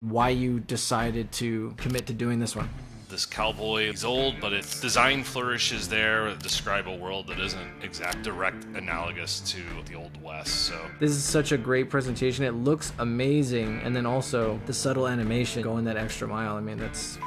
why you decided to commit to doing this one. This cowboy, he's old, but its design flourishes there that describe a world that isn't direct analogous to the Old West. So This is such a great presentation. It looks amazing. And then also the subtle animation going that extra mile. I mean, that's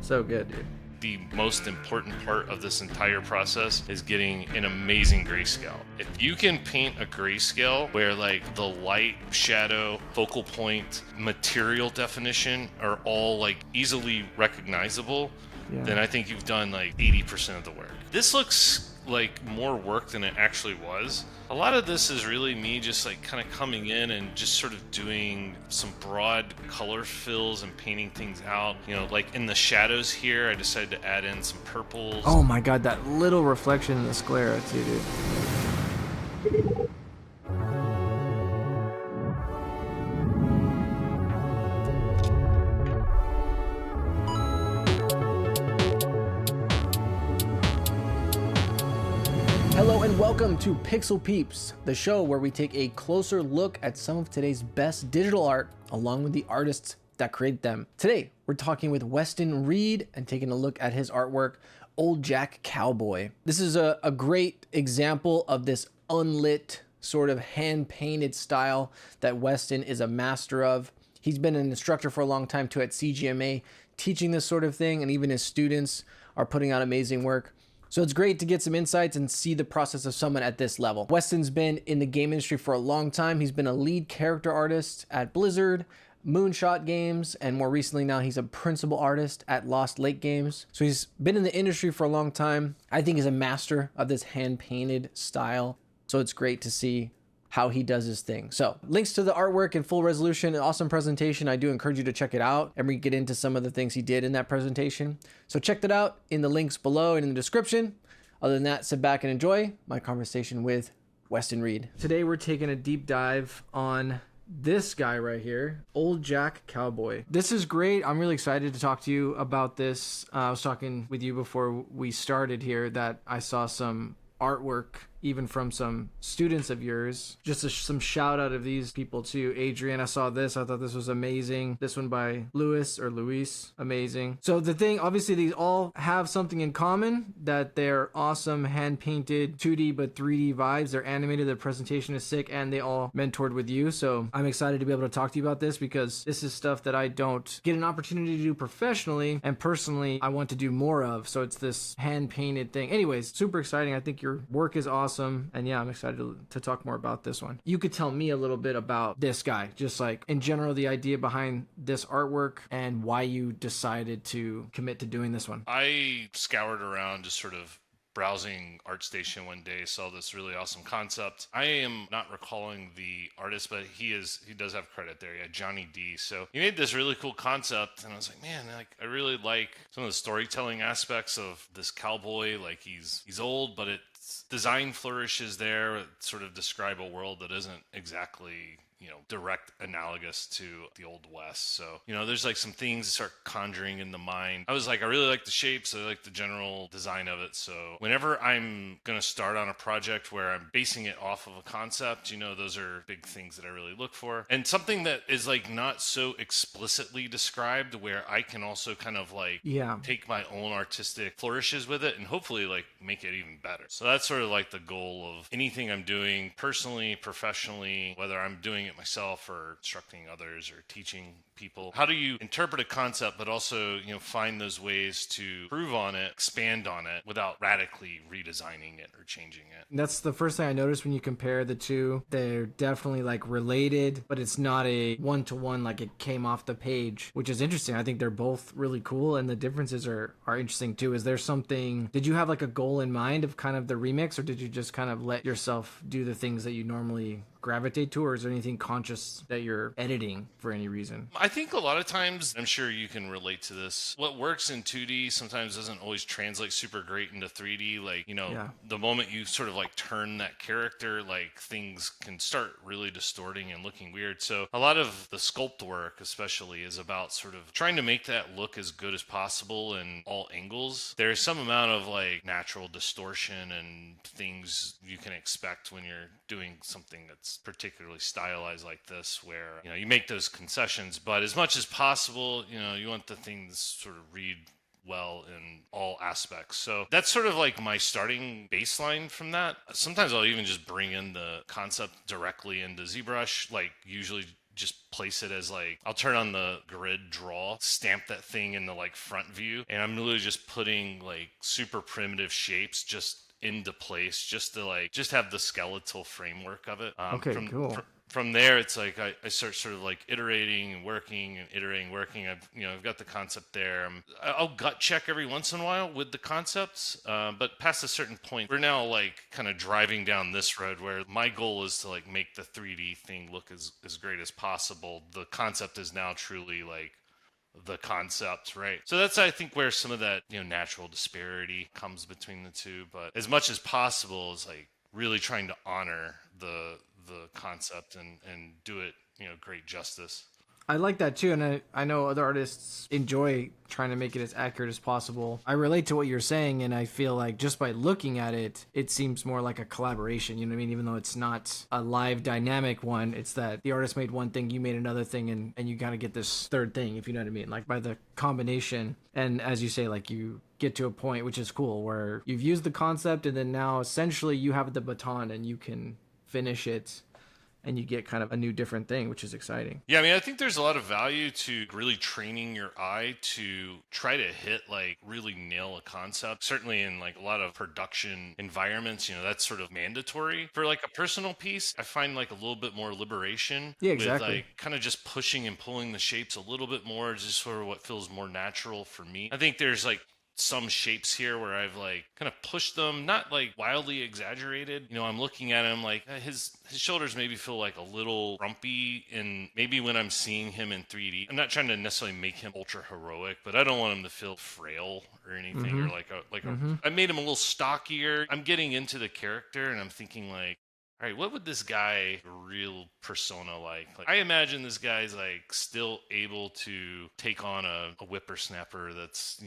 so good, dude. the most important part of this entire process is getting an amazing grayscale. If you can paint a grayscale where like the light, shadow, focal point, material definition are all like easily recognizable, then I think you've done like 80% of the work. This looks like more work than it actually was. A lot of this is really me just like kind of coming in and just sort of doing some broad color fills and painting things out. You know, like in the shadows here, I decided to add in some purples. Oh my god, that little reflection in the sclera too, dude. Hello and welcome to Pixel Peeps, the show where we take a closer look at some of today's best digital art along with the artists that create them. Today, we're talking with Weston Reid and taking a look at his artwork, Old Jack Cowboy. This is a great example of this unlit sort of hand-painted style that Weston is a master of. He's been an instructor for a long time too at CGMA, teaching this sort of thing, and even his students are putting out amazing work. So it's great to get some insights and see the process of someone at this level. Weston's been in the game industry for a long time. He's been a lead character artist at Blizzard, Moonshot Games, and more recently now he's a principal artist at Lost Lake Games. So he's been in the industry for a long time. I think he's a master of this hand-painted style. So it's great to see how he does his thing. So links to the artwork in full resolution, an awesome presentation. I do encourage you to check it out and we get into some of the things he did in that presentation. So check that out in the links below and in the description. Other than that, sit back and enjoy my conversation with Weston Reid. Today we're taking a deep dive on this guy right here, Old Jack Cowboy. This is great. I'm really excited to talk to you about this. I was talking with you before we started here that I saw some artwork even from some students of yours. Just some shout out of these people too. Adrian, I saw this. I thought this was amazing. This one by Luis, amazing. So the thing, obviously these all have something in common, that they're awesome hand painted 2D but 3D vibes. They're animated, the presentation is sick, and they all mentored with you. So I'm excited to be able to talk to you about this because this is stuff that I don't get an opportunity to do professionally, and personally I want to do more of. So it's this hand painted thing. Anyways, super exciting. I think your work is awesome. And yeah, I'm excited to talk more about this one. You could tell me a little bit about this guy, just like in general, the idea behind this artwork and why you decided to commit to doing this one. I scoured around just sort of browsing ArtStation one day, saw this really awesome concept. I am not recalling the artist, but he does have credit there. Yeah, Johnny D. So he made this really cool concept, and I was like, man, like I really like some of the storytelling aspects of this cowboy. Like he's old, but its design flourishes there that sort of describe a world that isn't exactly, you know, direct analogous to the Old West. So, you know, there's like some things that start conjuring in the mind. I was like, I really like the shapes. I like the general design of it. So whenever I'm going to start on a project where I'm basing it off of a concept, you know, those are big things that I really look for. And something that is like not so explicitly described where I can also kind of like take my own artistic flourishes with it and hopefully like make it even better. So that's sort of like the goal of anything I'm doing personally, professionally, whether I'm doing it myself or instructing others or teaching people. How do you interpret a concept but also, you know, find those ways to improve on it, expand on it without radically redesigning it or changing it? That's the first thing I noticed when you compare the two. They're definitely like related, but it's not a one-to-one like it came off the page, which is interesting. I think they're both really cool and the differences are interesting too. Is there something, did you have like a goal in mind of kind of the remix, or did you just kind of let yourself do the things that you normally gravitate to, or is there anything conscious that you're editing for any reason? I think a lot of times, I'm sure you can relate to this, what works in 2D sometimes doesn't always translate super great into 3D. Like, you know, the moment you sort of like turn that character, like things can start really distorting and looking weird. So a lot of the sculpt work especially is about sort of trying to make that look as good as possible in all angles. There's some amount of like natural distortion and things you can expect when you're doing something that's that's particularly stylized like this, where, you make those concessions, but as much as possible, you want the things sort of read well in all aspects. So that's sort of like my starting baseline from that. Sometimes I'll even just bring in the concept directly into ZBrush, like usually just place it as like, I'll turn on the grid draw, stamp that thing in the like front view, and I'm literally just putting like super primitive shapes just into place, just to like just have the skeletal framework of it. Okay, cool. From there, it's like I start sort of like iterating and working and iterating, working. I've got the concept there. I'll gut check every once in a while with the concepts, but past a certain point, we're now like kind of driving down this road where my goal is to like make the 3D thing look as great as possible. The concept is now truly like the concept, right? So that's, I think, where some of that natural disparity comes between the two. But as much as possible is like really trying to honor the concept and do it great justice. I like that too, and I know other artists enjoy trying to make it as accurate as possible. I relate to what you're saying, and I feel like just by looking at it, it seems more like a collaboration, you know what I mean? Even though it's not a live dynamic one, it's that the artist made one thing, you made another thing, and you kind of get this third thing, if you know what I mean? Like by the combination, and as you say, like you get to a point, which is cool, where you've used the concept, and then now essentially you have the baton and you can finish it, and you get kind of a new different thing, which is exciting. Yeah, I mean, I think there's a lot of value to really training your eye to try to hit, like, really nail a concept. Certainly in, like, a lot of production environments, that's sort of mandatory. For, like, a personal piece, I find, like, a little bit more liberation. Yeah, exactly. With, like, kind of just pushing and pulling the shapes a little bit more, just sort of what feels more natural for me. I think there's, like, some shapes here where I've like kind of pushed them, not like wildly exaggerated. I'm looking at him like his shoulders maybe feel like a little frumpy, and maybe when I'm seeing him in 3D, I'm not trying to necessarily make him ultra heroic, but I don't want him to feel frail or anything, or like I made him a little stockier. I'm getting into the character and I'm thinking like, all right, what would this guy real persona like? I imagine this guy's like still able to take on a whippersnapper that's,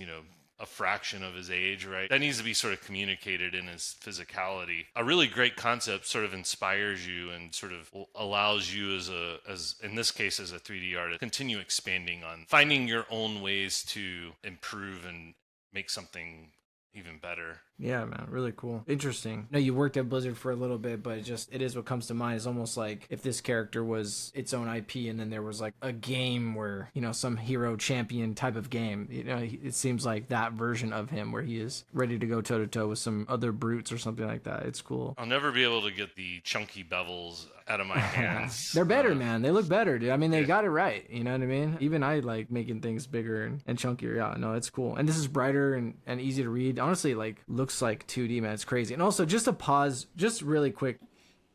a fraction of his age, right? That needs to be sort of communicated in his physicality. A really great concept sort of inspires you and sort of allows you as in this case as a 3D artist, continue expanding on finding your own ways to improve and make something even better. Yeah, man, really cool. Interesting. No, you worked at Blizzard for a little bit, but it is what comes to mind. It's almost like if this character was its own IP and then there was like a game where, some hero champion type of game, it seems like that version of him where he is ready to go toe to toe with some other brutes or something like that. It's cool. I'll never be able to get the chunky bevels out of my hands. They're better, man. They look better, dude. I mean, they got it right. You know what I mean? Even I like making things bigger and chunkier. Yeah, no, it's cool. And this is brighter and easy to read. Honestly, like looks like 2D, man. It's crazy. And also, just to pause, just really quick,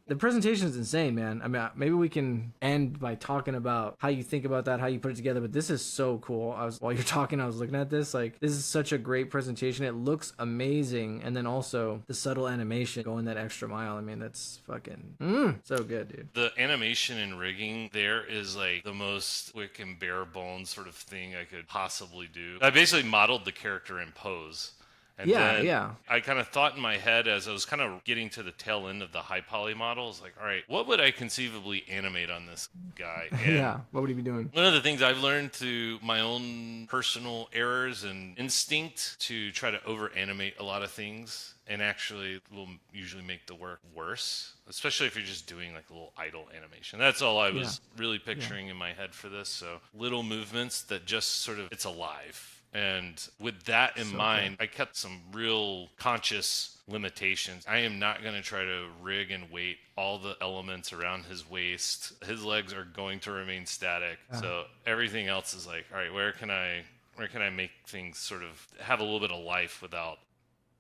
the presentation is insane, man. I mean, maybe we can end by talking about how you think about that, how you put it together. But this is so cool. While you're talking, I was looking at this. Like, this is such a great presentation. It looks amazing, and then also the subtle animation going that extra mile. I mean, that's fucking so good, dude. The animation and rigging there is like the most quick and bare bones sort of thing I could possibly do. I basically modeled the character in pose. And then I kind of thought in my head as I was kind of getting to the tail end of the high poly model, I was like, all right, what would I conceivably animate on this guy? And what would he be doing? One of the things I've learned through my own personal errors and instinct to try to over animate a lot of things, and actually will usually make the work worse, especially if you're just doing like a little idle animation. That's all I was really picturing in my head for this. So little movements that just sort of, it's alive. And with that in mind, I kept some real conscious limitations. I am not going to try to rig and weight all the elements around his waist. His legs are going to remain static. So everything else is like, all right, where can I make things sort of have a little bit of life without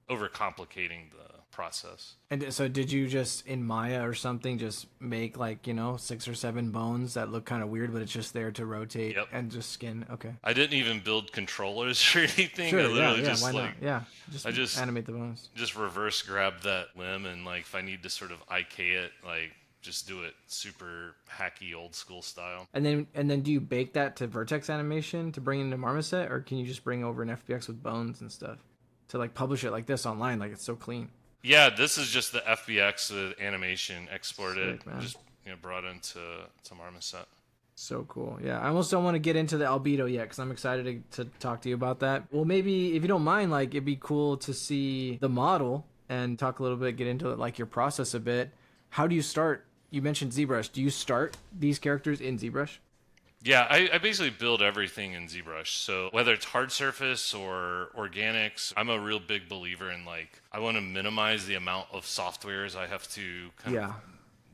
overcomplicating the process? And so did you just in Maya or something just make like 6 or 7 bones that look kind of weird, but it's just there to rotate and just skin? Okay, I didn't even build controllers or anything. Sure, I literally why not? I just animate the bones, just reverse grab that limb, and like if I need to sort of IK it, like just do it super hacky old school style. And then do you bake that to vertex animation to bring into Marmoset, or can you just bring over an FBX with bones and stuff to like publish it like this online? Like it's so clean. Yeah, this is just the FBX with animation exported. Sick, man. Just brought into Marmoset. So cool. Yeah, I almost don't want to get into the albedo yet because I'm excited to talk to you about that. Well, maybe if you don't mind, like it'd be cool to see the model and talk a little bit, get into like your process a bit. How do you start? You mentioned ZBrush. Do you start these characters in ZBrush? Yeah, I basically build everything in ZBrush. So whether it's hard surface or organics, I'm a real big believer in like I want to minimize the amount of softwares I have to kind of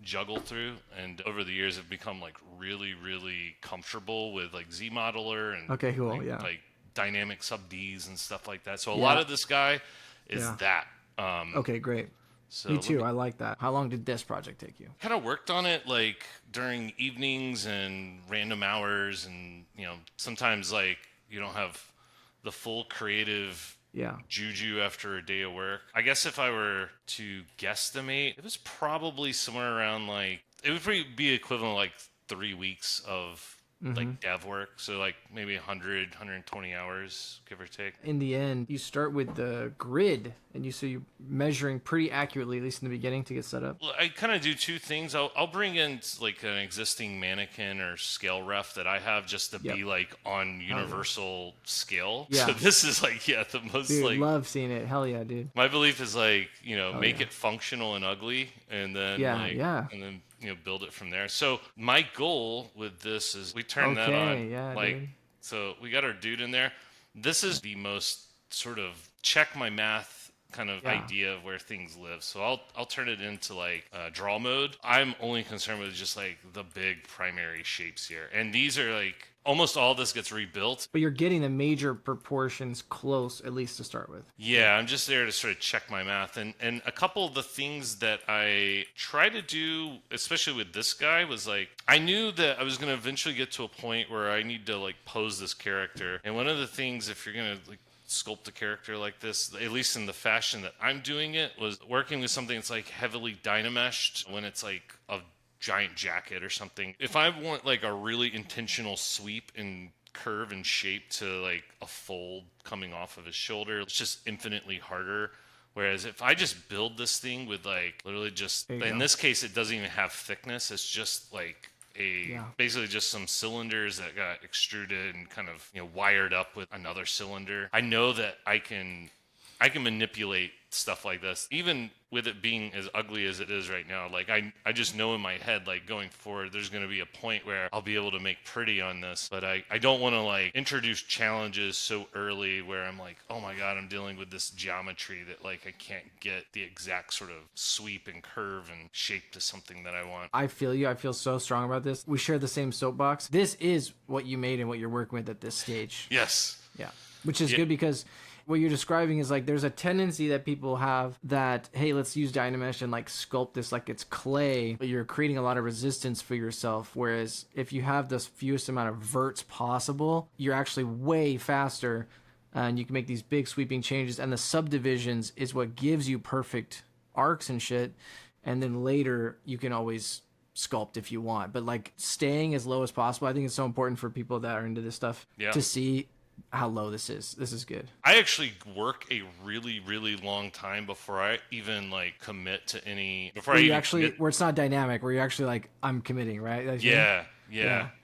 juggle through. And over the years, I've become like really, really comfortable with like Z Modeler and okay, cool, like dynamic sub Ds and stuff like that. So a lot of this guy is that. Okay, great. So me too. I like that. How long did this project take you? Kind of worked on it like during evenings and random hours, and sometimes like you don't have the full creative juju after a day of work. I guess if I were to guesstimate, it was probably somewhere around like it would probably be equivalent to like 3 weeks of like dev work, so like maybe 120 hours, give or take. In the end, you start with the grid, and you're measuring pretty accurately, at least in the beginning, to get set up. Well, I kind of do two things. I'll bring in like an existing mannequin or scale ref that I have just to be like on universal scale. Yeah. So this is like the most dude, like love seeing it. Hell yeah, dude. My belief is like make it functional and ugly, and then and then build it from there. So my goal with this is we turn that on. Yeah, like dude. So we got our dude in there. This is the most sort of check my math kind of idea of where things live. So I'll turn it into like draw mode. I'm only concerned with just like the big primary shapes here, and these are like almost all this gets rebuilt. But you're getting the major proportions close, at least to start with. Yeah, I'm just there to sort of check my math. And a couple of the things that I try to do, especially with this guy, was like, I knew that I was going to eventually get to a point where I need to like pose this character. And one of the things, if you're going to like sculpt a character like this, at least in the fashion that I'm doing it, was working with something that's like heavily dynameshed when it's like a giant jacket or something. If I want like a really intentional sweep and curve and shape to like a fold coming off of his shoulder, it's just infinitely harder. Whereas if I just build this thing with like literally just, in this case, it doesn't even have thickness. It's just like basically just some cylinders that got extruded and kind of wired up with another cylinder. I know that I can manipulate stuff like this, even with it being as ugly as it is right now. Like I just know in my head, like going forward, there's going to be a point where I'll be able to make pretty on this, but I don't want to like introduce challenges so early where I'm like, oh my God, I'm dealing with this geometry that like I can't get the exact sort of sweep and curve and shape to something that I want. I feel you. I feel so strong about this. We share the same soapbox. This is what you made and what you're working with at this stage. Yes. Yeah. Which is good because what you're describing is like there's a tendency that people have that, hey, let's use Dynamesh and like sculpt this like it's clay, but you're creating a lot of resistance for yourself. Whereas if you have the fewest amount of verts possible, you're actually way faster and you can make these big sweeping changes. And the subdivisions is what gives you perfect arcs and shit. And then later you can always sculpt if you want. But like staying as low as possible, I think it's so important for people that are into this stuff to see how low this is. This is good. I actually work a really, really long time before I even like commit to any. Before where I you even actually, commit. where it's not dynamic, where you're actually like, I'm committing, right? That's Yeah.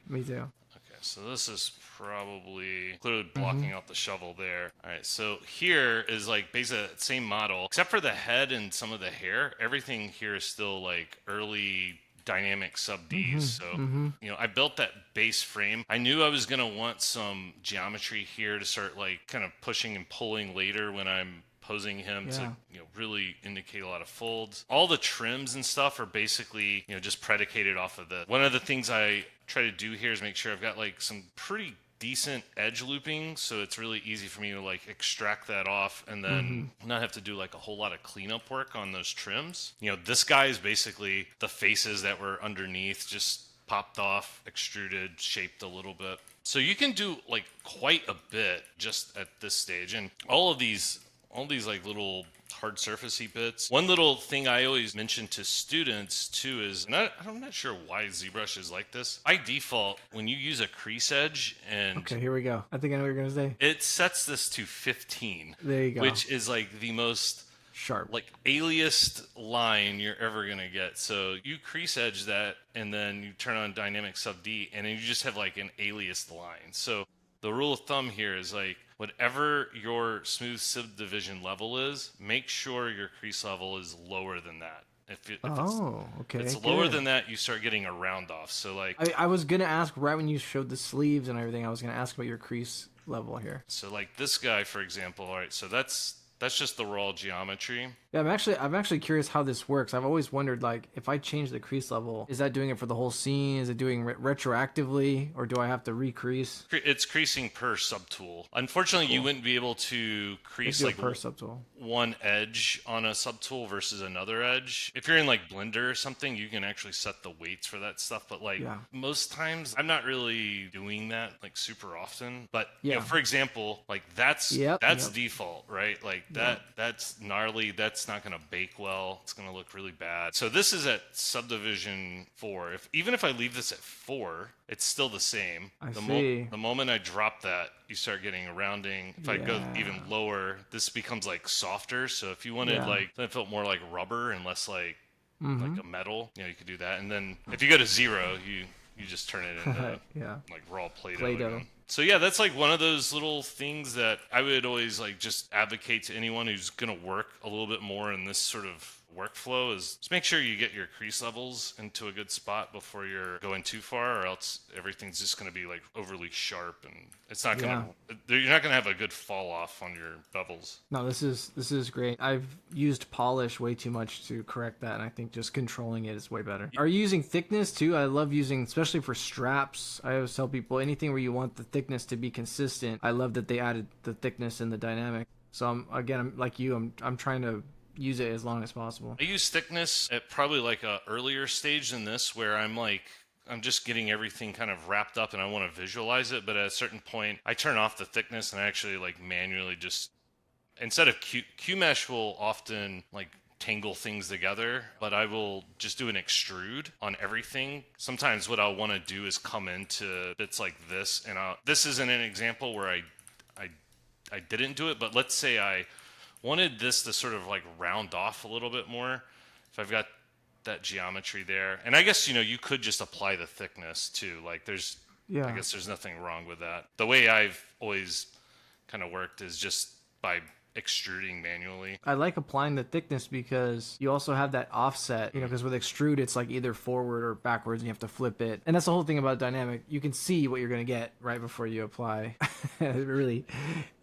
Me too. Okay, so this is probably clearly blocking out the shovel there. All right, so here is like basically the same model, except for the head and some of the hair. Everything here is still like early dynamic sub Ds. So, I built that base frame. I knew I was going to want some geometry here to start like kind of pushing and pulling later when I'm posing him to really indicate a lot of folds. All the trims and stuff are basically just predicated off of the. One of the things I try to do here is make sure I've got like some pretty decent edge looping, so it's really easy for me to like extract that off and then not have to do like a whole lot of cleanup work on those trims. This guy is basically the faces that were underneath just popped off, extruded, shaped a little bit. So you can do like quite a bit just at this stage. And all these like little hard surfacey bits. One little thing I always mention to students too is, and I'm not sure why ZBrush is like this. By default, when you use a crease edge and okay, here we go. I think I know what you're gonna say. It sets this to 15. There you go. Which is like the most sharp. like aliased line you're ever gonna get. So you crease edge that, and then you turn on dynamic sub D, and then you just have like an aliased line. So the rule of thumb here is like whatever your smooth subdivision level is, make sure your crease level is lower than that. Oh, If okay, it's lower good. than that, you start getting a round off. So like I was gonna ask right when you showed the sleeves and everything. I was gonna ask about your crease level here. so like this guy, for example. All right, so that's just the raw geometry. Yeah, I'm actually curious how this works. I've always wondered, like, if I change the crease level, is that doing it for the whole scene? Is it doing retroactively, or do I have to recrease? It's creasing per subtool. Unfortunately, you Cool. wouldn't be able to You have to crease do like it per subtool. one edge on a subtool versus another edge. If you're in like Blender or something, you can actually set the weights for that stuff. But like Yeah. most times, I'm not really doing that like super often. But Yeah. for example, like that's Yep. that's Yep. default, right? Like Yep. that's gnarly. That's not going to bake well. It's going to look really bad. So this is at subdivision 4. Even if I leave this at 4, it's still the same. I see. The moment I drop that, you start getting a rounding. If I go Yeah. even lower, this becomes like softer. So if you wanted Yeah. like that felt more like rubber and less like Mm-hmm. a metal, you could do that. And then if you go to 0, you just turn it into Yeah. like raw Play-Doh. Play-Doh. Again. So yeah, that's like one of those little things that I would always like just advocate to anyone who's gonna work a little bit more in this sort of workflow is just make sure you get your crease levels into a good spot before you're going too far, or else everything's just going to be like overly sharp, and it's not going to you're not going to have a good fall off on your bevels. No, this is great. I've used polish way too much to correct that, and I think just controlling it is way better. Are you using thickness too? I love using, especially for straps. I always tell people anything where you want the thickness to be consistent. I love that they added the thickness in the dynamic. So I'm like you. I'm trying to use it as long as possible. I use thickness at probably like a earlier stage than this, where I'm just getting everything kind of wrapped up and I want to visualize it. But at a certain point, I turn off the thickness and I actually like manually just, instead of Q mesh will often like tangle things together, but I will just do an extrude on everything. Sometimes what I'll want to do is come into bits like this, and this isn't an example where I didn't do it, but let's say I wanted this to sort of like round off a little bit more. If I've got that geometry there, and I guess you could just apply the thickness too. Like I guess there's nothing wrong with that. The way I've always kind of worked is just by extruding manually. I like applying the thickness because you also have that offset, because with extrude, it's like either forward or backwards and you have to flip it. And that's the whole thing about dynamic. You can see what you're going to get right before you apply. It really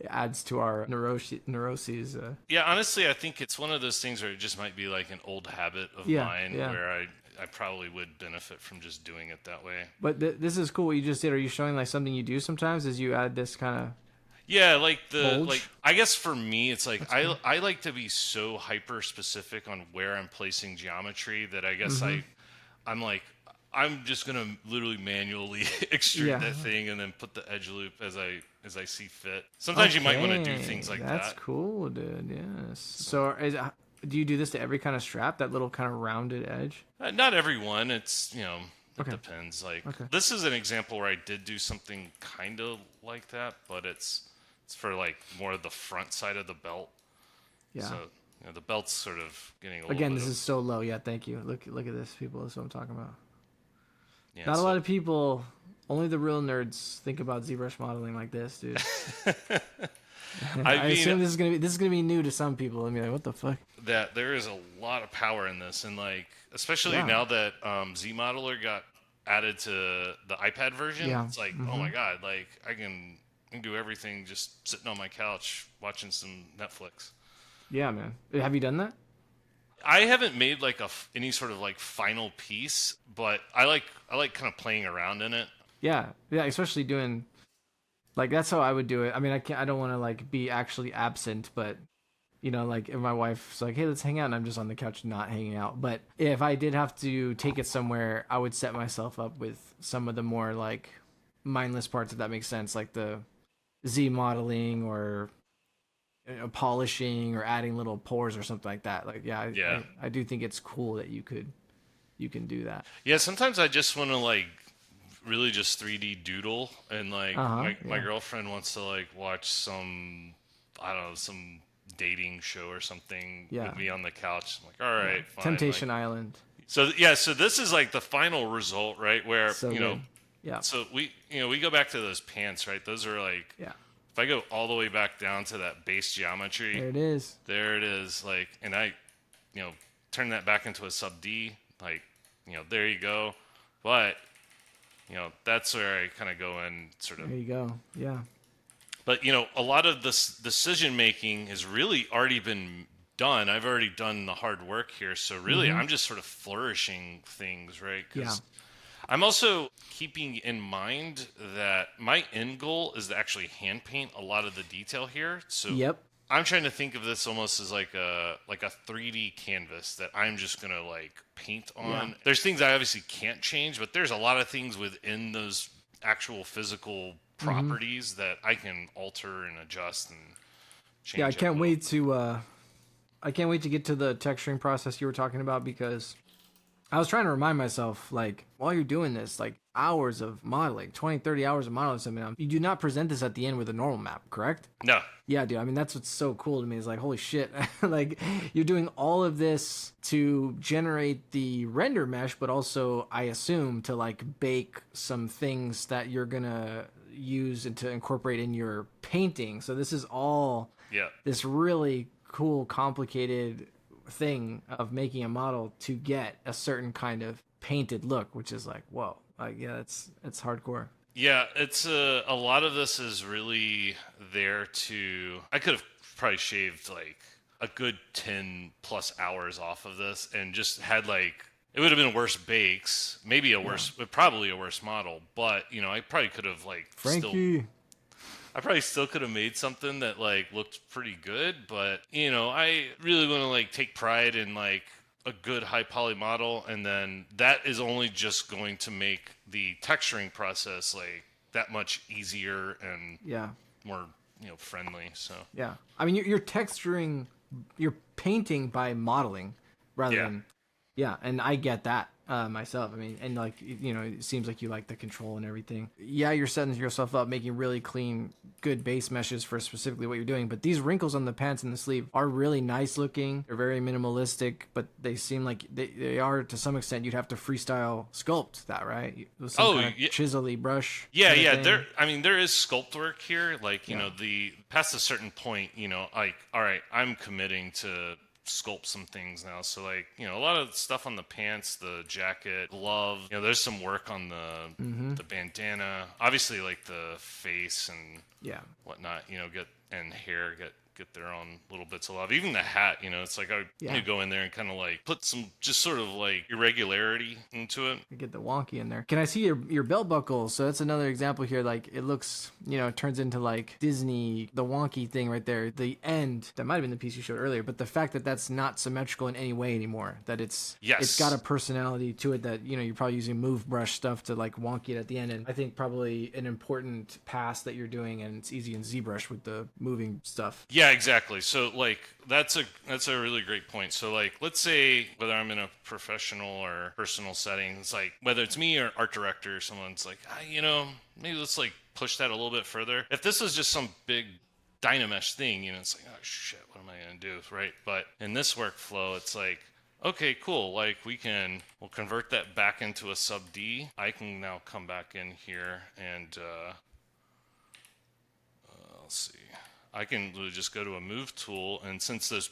adds to our neuroses. Yeah, honestly, I think it's one of those things where it just might be like an old habit of mine where I probably would benefit from just doing it that way. But this is cool what you just did. Are you showing like something you do sometimes as you add this kind of... Yeah, like bulge? I guess for me it's like I like to be so hyper specific on where I'm placing geometry that I guess I'm just gonna literally manually extrude that thing and then put the edge loop as I see fit. Sometimes you might want to do things like that. That's cool, dude. Yes. So do you do this to every kind of strap? That little kind of rounded edge? Not every one. It's it depends. Like Okay. this is an example where I did do something kind of like that, but it's for like more of the front side of the belt. Yeah. So the belt's sort of getting a Again, little this bit is so low. Yeah, thank you. Look at this, people. That's what I'm talking about. yeah, Not a lot of people, only the real nerds think about ZBrush modeling like this, dude. I assume this is gonna be new to some people. And be like, what the fuck? that there is a lot of power in this, and like especially now that Z Modeler got added to the iPad version, it's like oh my god, like I can do everything just sitting on my couch watching some Netflix. Yeah, man. Have you done that? I haven't made like any sort of like final piece, but I like kind of playing around in it. Yeah, especially doing like that's how I would do it. I mean, I don't want to like be actually absent, but like if my wife's like, "Hey, let's hang out," and I'm just on the couch not hanging out. But if I did have to take it somewhere, I would set myself up with some of the more like mindless parts, if that makes sense, like the Z modeling or polishing or adding little pores or something like that. Like, I do think it's cool that you can do that. Yeah, sometimes I just want to like really just 3D doodle, and like my girlfriend wants to like watch some dating show or something Yeah. with me on the couch. I'm like, all right, fine. Temptation Like, Island. so yeah, so this is like the final result, right? Where So you know, good. Yeah. so we go back to those pants, right? Those are like, Yeah. if I go all the way back down to that base geometry, There it is. there it is. Like, and I, turn that back into a sub D, like, there you go. But, that's where I kind of go in sort of. There you go. Yeah. But, a lot of this decision making has really already been done. I've already done the hard work here. So really, I'm just sort of flourishing things, right? 'Cause I'm also keeping in mind that my end goal is to actually hand paint a lot of the detail here. So Yep. I'm trying to think of this almost as like a 3D canvas that I'm just gonna like paint on. Yeah. There's things I obviously can't change, but there's a lot of things within those actual physical properties that I can alter and adjust and change. Yeah, I can't wait to get to the texturing process you were talking about, because I was trying to remind myself, like, while you're doing this, like, hours of modeling, 20, 30 hours of modeling something, you do not present this at the end with a normal map, correct? No. Yeah, dude. I mean, that's what's so cool to me, is like, holy shit. Like, you're doing all of this to generate the render mesh, but also, I assume, to, like, bake some things that you're going to use and to incorporate in your painting. So this is all this really cool, complicated thing of making a model to get a certain kind of painted look, which is like, whoa, like, yeah, it's hardcore. Yeah, it's a lot of this is really there to. I could have probably shaved like a good 10 plus hours off of this and just had like, it would have been worse bakes, maybe probably a worse model, but I probably could have like Frankie. I probably still could have made something that like looked pretty good, but I really want to like take pride in like a good high poly model, and then that is only just going to make the texturing process like that much easier and more friendly. So yeah, I mean, you're texturing, you're painting by modeling rather than and I get that myself. I mean, and like, it seems like you like the control and everything. Yeah, you're setting yourself up, making really clean, good base meshes for specifically what you're doing. But these wrinkles on the pants and the sleeve are really nice looking. They're very minimalistic, but they seem like they are, to some extent, you'd have to freestyle sculpt that, right? With some kind of chisel-y brush. Yeah, yeah. There is sculpt work here. Like, the past a certain point, like, all right, I'm committing to sculpt some things now. So like, a lot of stuff on the pants, the jacket, glove, there's some work on the bandana, obviously like the face and whatnot, and hair get their own little bits of love. Even the hat, it's like I go in there and kind of like put some just sort of like irregularity into it. You get the wonky in there. Can I see your belt buckle? So that's another example here. Like, it looks, it turns into like Disney, the wonky thing right there. The end, that might have been the piece you showed earlier, but the fact that that's not symmetrical in any way anymore, that it's got a personality to it, that, you're probably using move brush stuff to like wonky it at the end. And I think probably an important pass that you're doing, and it's easy in ZBrush with the moving stuff. Yeah, exactly. So like that's a really great point. So like, let's say whether I'm in a professional or personal setting, it's like whether it's me or art director, someone's like, maybe let's like push that a little bit further. If this was just some big Dynamesh thing, it's like, oh shit, what am I gonna do, right? But in this workflow, it's like, okay, cool. Like we'll convert that back into a sub D. I can now come back in here and let's see. I can literally just go to a move tool, and since there's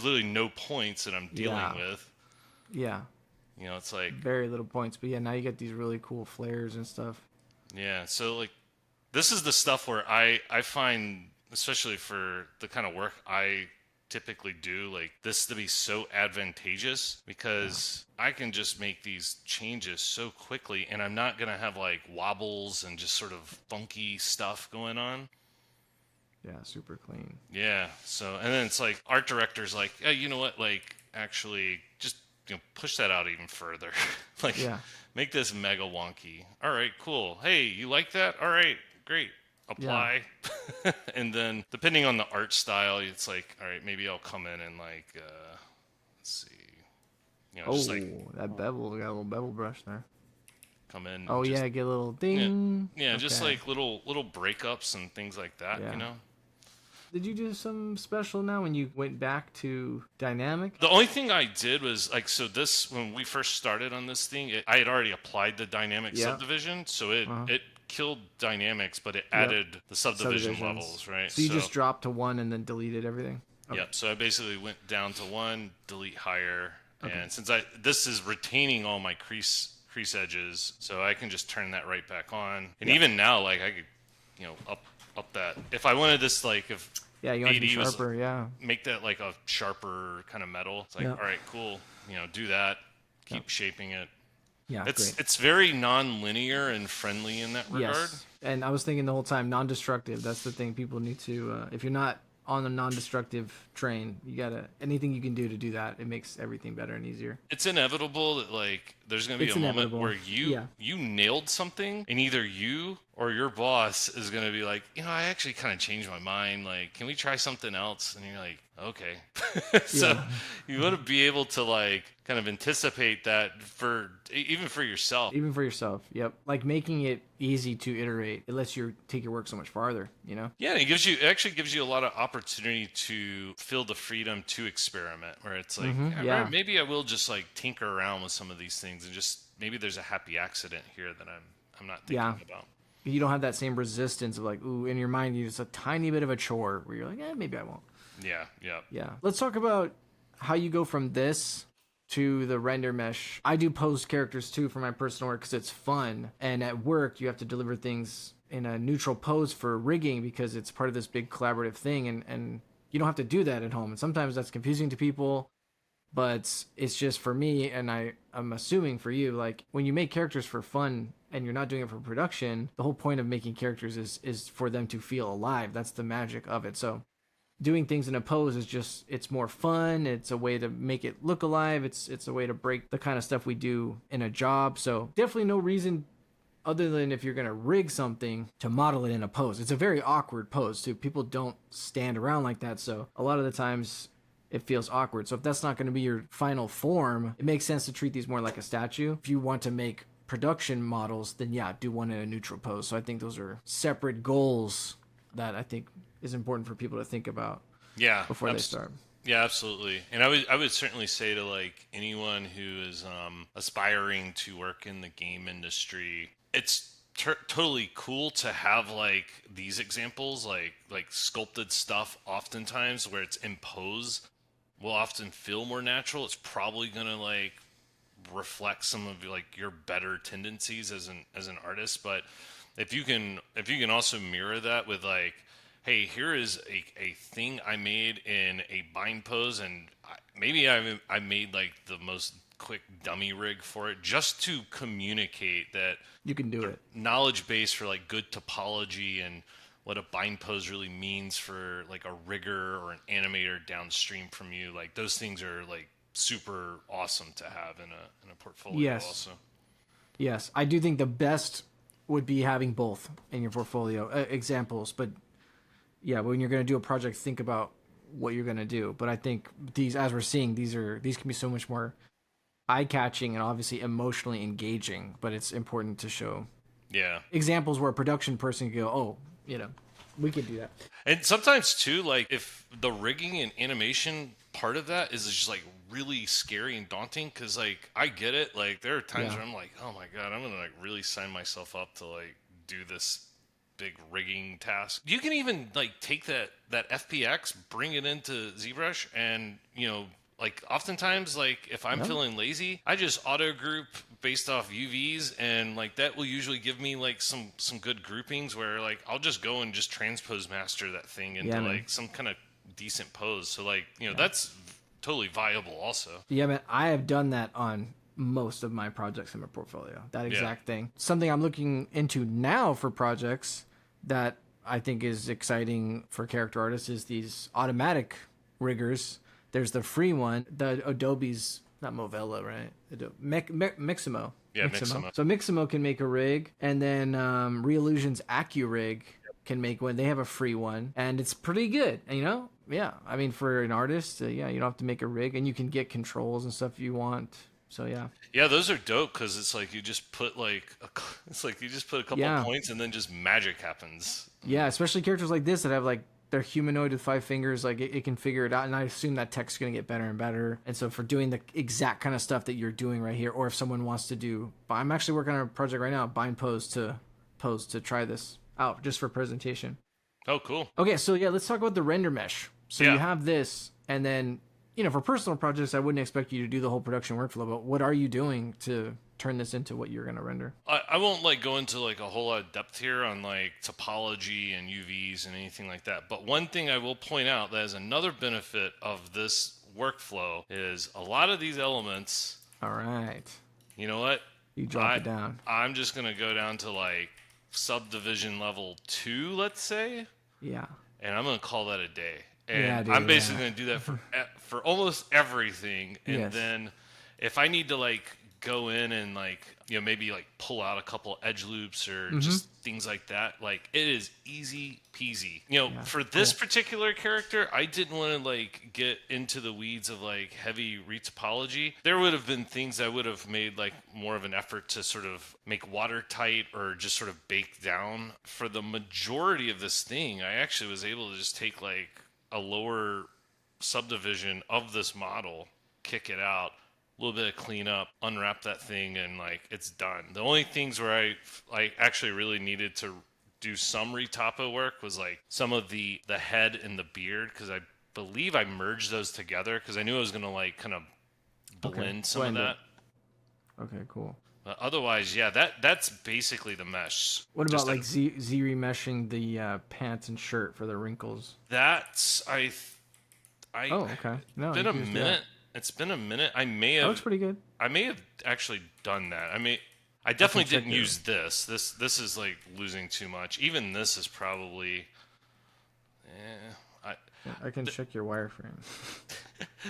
literally no points that I'm dealing with. Yeah. It's like very little points, but now you get these really cool flares and stuff. Yeah, so like this is the stuff where I find, especially for the kind of work I typically do, like this to be so advantageous, because I can just make these changes so quickly, and I'm not gonna have like wobbles and just sort of funky stuff going on. Yeah, super clean. Yeah, so, and then it's like art director's like, hey, you know what, like actually just push that out even further. Like make this mega wonky. All right, cool. Hey, you like that? All right, great. Apply. And then depending on the art style, it's like, all right, maybe I'll come in and like let's see, just like that bevel, got a little bevel brush there. Come in. Oh, get a little ding. Yeah, just like little breakups and things like that. Did you do some special now when you went back to dynamic? The only thing I did was like, so this, when we first started on this thing, I had already applied the dynamic Yeah. subdivision. So it killed dynamics, but it Yep. added the subdivision Subdivisions. levels, right? So you just dropped to 1 and then deleted everything? Okay. Yep. So I basically went down to 1, delete higher. And since this is retaining all my crease edges, so I can just turn that right back on. And even now, like I could, up that. If I wanted this, like if Yeah, you want to be 80 was sharper, make that like a sharper kind of metal. It's like, all right, cool. Do that. Keep shaping it. Yeah, great. It's very non-linear and friendly in that regard. Yes. And I was thinking the whole time, non-destructive. That's the thing people need to, if you're not on the non-destructive train, you gotta, anything you can do to do that, it makes everything better and easier. It's inevitable that like there's gonna be a moment where you nailed something, and either you or your boss is gonna be like, I actually kind of changed my mind. Like, can we try something else? And you're like, okay. So you want to be able to like kind of anticipate that even for yourself. Even for yourself, yep. Like making it easy to iterate. It lets you take your work so much farther, Yeah, and it actually gives you a lot of opportunity to feel the freedom to experiment, where it's like, maybe I will just like tinker around with some of these things, and just maybe there's a happy accident here that I'm not thinking about. You don't have that same resistance of like, ooh, in your mind, it's a tiny bit of a chore where you're like, maybe I won't. Yeah. Let's talk about how you go from this to the render mesh. I do pose characters too for my personal work because it's fun. And at work, you have to deliver things in a neutral pose for rigging because it's part of this big collaborative thing. And you don't have to do that at home. And sometimes that's confusing to people. But it's just for me, and I'm assuming for you, like when you make characters for fun and you're not doing it for production, the whole point of making characters is for them to feel alive. That's the magic of it. So doing things in a pose is just, it's more fun. It's a way to make it look alive. It's a way to break the kind of stuff we do in a job. So definitely no reason other than if you're going to rig something to model it in a pose. It's a very awkward pose too. People don't stand around like that. So a lot of the times it feels awkward. So if that's not going to be your final form, it makes sense to treat these more like a statue. If you want to make production models, then do one in a neutral pose. So I think those are separate goals that I think is important for people to think about before they start. Yeah, absolutely. And I would certainly say to like anyone who is aspiring to work in the game industry, it's totally cool to have like these examples, like sculpted stuff oftentimes where it's in pose will often feel more natural. It's probably gonna like reflect some of like your better tendencies as an artist. But if you can also mirror that with like, hey, here is a thing I made in a bind pose, and maybe I made like the most quick dummy rig for it just to communicate that you can do it. Knowledge base for like good topology and what a bind pose really means for like a rigger or an animator downstream from you. Like those things are like super awesome to have in a portfolio also. Yes, I do think the best would be having both in your portfolio examples, but when you're going to do a project, think about what you're going to do. But I think these, as we're seeing, these can be so much more eye-catching and obviously emotionally engaging, but it's important to show examples where a production person can go, we can do that. And sometimes too, like if the rigging and animation part of that is just like really scary and daunting, because like I get it, like there are times where I'm like, oh my god, I'm gonna like really sign myself up to like do this big rigging task. You can even like take that FPX, bring it into ZBrush, and like oftentimes, like if I'm feeling lazy, I just auto group based off UVs, and like that will usually give me like some good groupings where like I'll just go and just transpose master that thing into like some kind of decent pose. So like that's totally viable also. Yeah, man, I have done that on most of my projects in my portfolio. That exact thing. Something I'm looking into now for projects that I think is exciting for character artists is these automatic riggers. There's the free one, the Adobe's, not Movella, right? Mixamo. Yeah, Mixamo. So Mixamo can make a rig, and then Reallusion's AccuRig can make one. They have a free one, and it's pretty good. And, I mean, for an artist, you don't have to make a rig, and you can get controls and stuff you want. So yeah, those are dope because it's like you just put like a couple points and then just magic happens. Yeah, especially characters like this that have like they're humanoid with 5 fingers. Like it can figure it out, and I assume that tech's gonna get better and better. And so for doing the exact kind of stuff that you're doing right here, or if someone wants to do, I'm actually working on a project right now, bind pose to try this out just for presentation. Oh, cool. Okay, so yeah, let's talk about the render mesh. So you have this, and then for personal projects, I wouldn't expect you to do the whole production workflow. But what are you doing to turn this into what you're going to render? I won't like go into like a whole lot of depth here on like topology and UVs and anything like that. But one thing I will point out that is another benefit of this workflow is a lot of these elements. All right. You know what? You drop it down. I'm just going to go down to like subdivision level 2, let's say. Yeah. And I'm going to call that a day. And I'm basically going to do that for almost everything. And then if I need to like go in and like, maybe like pull out a couple edge loops or just things like that, like it is easy peasy. For this particular character, I didn't want to like get into the weeds of like heavy retopology. There would have been things I would have made like more of an effort to sort of make watertight or just sort of bake down. For the majority of this thing, I actually was able to just take like a lower subdivision of this model, kick it out, a little bit of cleanup, unwrap that thing, and like it's done. The only things where I actually really needed to do some retopo work was like some of the head and the beard, because I believe I merged those together because I knew I was gonna like kind of blend some of that. Okay, cool. But otherwise, that's basically the mesh. What about like Z remeshing the pants and shirt for the wrinkles? That's oh, okay. No, it's been a minute. It's been a minute. I may have. That looks pretty good. I may have actually done that. I definitely didn't use this. This is like losing too much. Even this is probably. I can check your wireframe.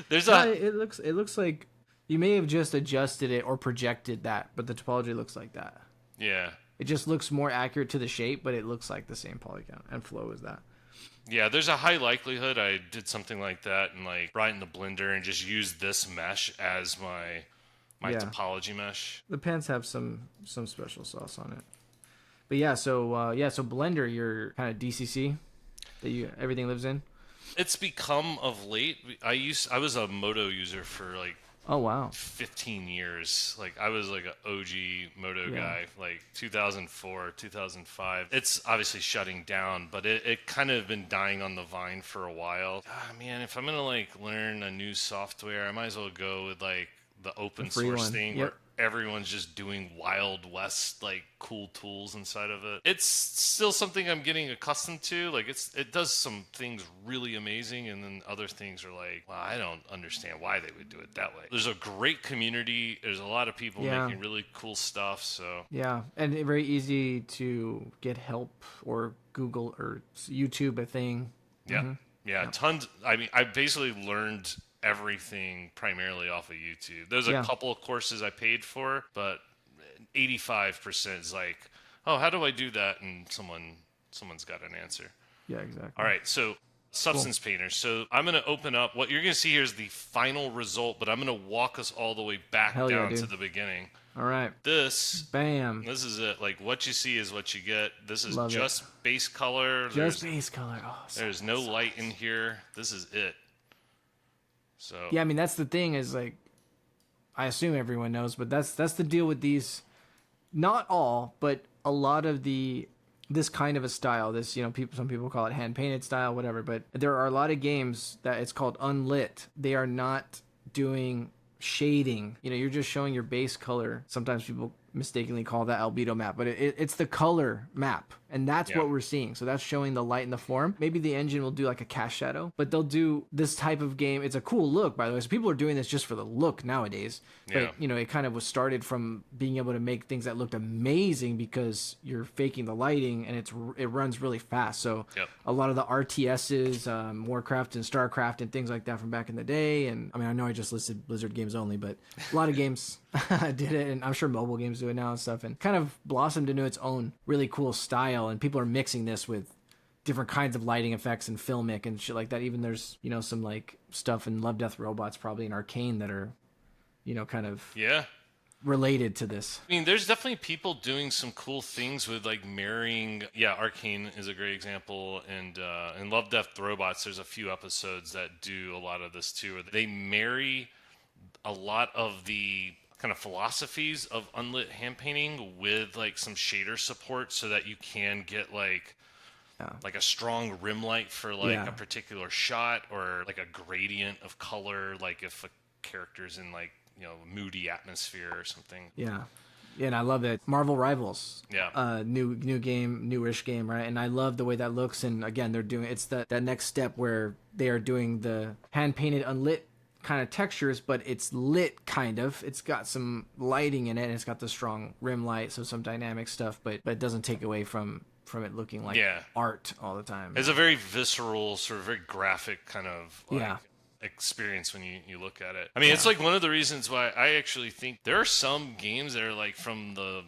It looks like you may have just adjusted it or projected that, but the topology looks like that. Yeah. It just looks more accurate to the shape, but it looks like the same polygon and flow as that. Yeah, there's a high likelihood I did something like that and like brought in the blender and just used this mesh as my topology mesh. The pants have some special sauce on it. But so Blender, your kind of DCC that everything lives in. It's become of late. I was a Moto user for like 15 years. Like I was like an OG Moto guy, like 2004, 2005. It's obviously shutting down, but it kind of been dying on the vine for a while. Man, if I'm gonna like learn a new software, I might as well go with like the open source thing where everyone's just doing Wild West like cool tools inside of it. It's still something I'm getting accustomed to. Like it does some things really amazing, and then other things are like, well, I don't understand why they would do it that way. There's a great community. There's a lot of people making really cool stuff. So and very easy to get help or Google or YouTube a thing. Tons. I basically learned everything primarily off of YouTube. There's a couple of courses I paid for, but 85% is like, oh, how do I do that? And someone's got an answer. Yeah, exactly. All right, so Substance Painter. So I'm going to open up. What you're going to see here is the final result, but I'm going to walk us all the way back down to the beginning. All right. This is it. Like what you see is what you get. This is Love just base color. Base color. Oh, there's no light in here. This is it. So that's the thing is like, I assume everyone knows, but that's the deal with these. Not all, but a lot of this kind of a style. This some people call it hand painted style, whatever. But there are a lot of games that it's called unlit. They are not doing shading. You're just showing your base color. Sometimes people mistakenly call that albedo map, but it's the color map, and that's what we're seeing. So that's showing the light and the form. Maybe the engine will do like a cast shadow, but they'll do this type of game. It's a cool look, by the way. So people are doing this just for the look nowadays. But it kind of was started from being able to make things that looked amazing because you're faking the lighting and it runs really fast. So a lot of the RTSs, Warcraft and Starcraft and things like that from back in the day. And I know I just listed Blizzard games only, but a lot of games did it, and I'm sure mobile games do it now and stuff, and kind of blossomed into its own really cool style. And people are mixing this with different kinds of lighting effects and filmic and shit like that. Even there's some like stuff in Love Death Robots, probably in Arcane, that are kind of related to this. I mean, there's definitely people doing some cool things with like marrying. Yeah, Arcane is a great example, and Love, Death, Robots. There's a few episodes that do a lot of this too, where they marry a lot of the kind of philosophies of unlit hand painting with like some shader support, so that you can get Yeah. like a strong rim light for like Yeah. a particular shot, or like a gradient of color, like if a character's in like moody atmosphere or something. Yeah. Yeah, and I love it. Marvel Rivals. Yeah. New game, newish game, right? And I love the way that looks. And again, they're doing it's that next step where they are doing the hand painted unlit kind of textures, but it's lit kind of. It's got some lighting in it, and it's got the strong rim light, so some dynamic stuff, but it doesn't take away from it looking like art all the time. It's a very visceral, sort of very graphic kind of Yeah. experience when you look at it. I mean, it's like one of the reasons why I actually think there are some games that are like from the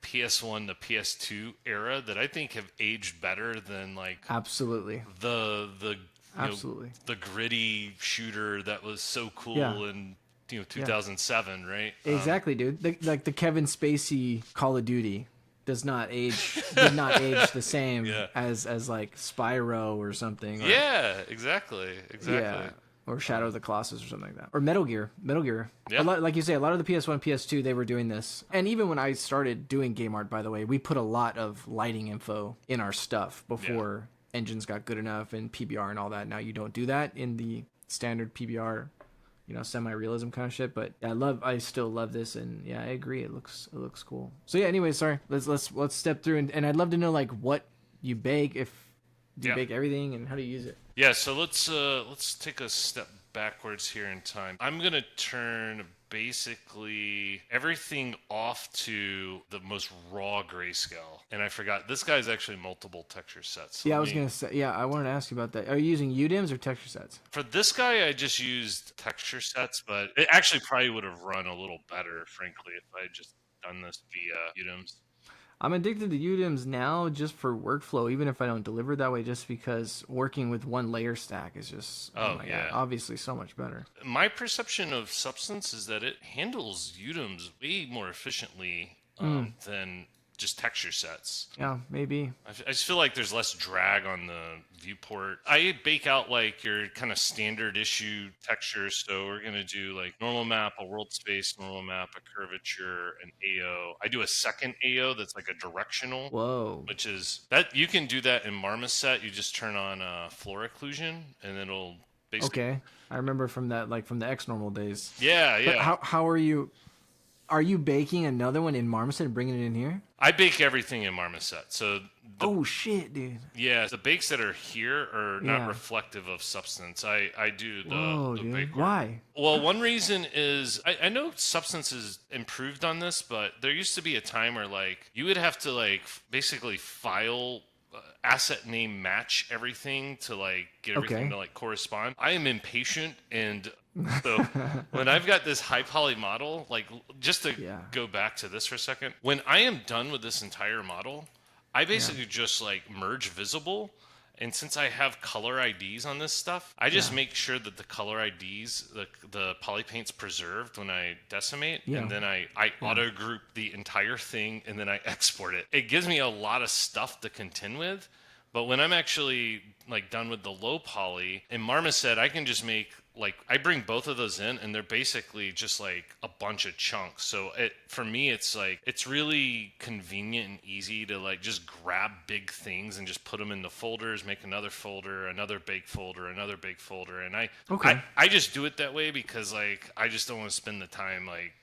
PS1 to PS2 era that I think have aged better than like Absolutely. the Absolutely. the gritty shooter that was so cool Yeah. in 2007, right? Exactly, dude. Like the Kevin Spacey Call of Duty did not age the same as like Spyro or something. Or, Yeah, exactly. Yeah. Or Shadow of the Colossus or something like that. Or Metal Gear. Yeah. Like you say, a lot of the PS1, PS2, they were doing this. And even when I started doing game art, by the way, we put a lot of lighting info in our stuff before engines got good enough and PBR and all that. Now you don't do that in the standard PBR, semi-realism kind of shit. But I still love this, and yeah, I agree. It looks cool. So yeah, anyway, sorry. Let's step through, and I'd love to know like what you bake, do you bake everything, and how do you use it? Yeah, so let's take a step backwards here in time. I'm gonna turn basically everything off to the most raw grayscale, and I forgot this guy's actually multiple texture sets. So Yeah, I was gonna say. Yeah, I wanted to ask you about that. Are you using UDIMs or texture sets? For this guy, I just used texture sets, but it actually probably would have run a little better, frankly, if I had just done this via UDIMs. I'm addicted to UDIMs now just for workflow, even if I don't deliver that way, just because working with one layer stack is just, God, obviously so much better. My perception of Substance is that it handles UDIMs way more efficiently than just texture sets. Yeah, maybe. I just feel like there's less drag on the viewport. I bake out like your kind of standard issue textures. So we're going to do like normal map, a world space, normal map, a curvature, an AO. I do a second AO that's like a directional. Whoa. Which is that you can do that in Marmoset. You just turn on floor occlusion and then it'll basically. Okay. I remember from the X normal days. Yeah, yeah. But how are you? Are you baking another one in Marmoset and bringing it in here? I bake everything in Marmoset. So oh shit, dude. Yeah, the bakes that are here are not reflective of Substance. I do the bake work. Why? Well, one reason is I know Substance has improved on this, but there used to be a time where like you would have to like basically file asset name match everything to like get everything to like correspond. I am impatient, and so when I've got this high poly model, like just to go back to this for a second, when I am done with this entire model, I basically just like merge visible. And since I have color IDs on this stuff, I just make sure that the color IDs, the poly paint's preserved when I decimate, and then I auto group the entire thing, and then I export it. It gives me a lot of stuff to contend with, but when I'm actually like done with the low poly in Marmoset, I can just make like I bring both of those in, and they're basically just like a bunch of chunks. So for me, it's like it's really convenient and easy to like just grab big things and just put them into folders, make another folder, another bake folder, another bake folder, and I just do it that way because like I just don't want to spend the time like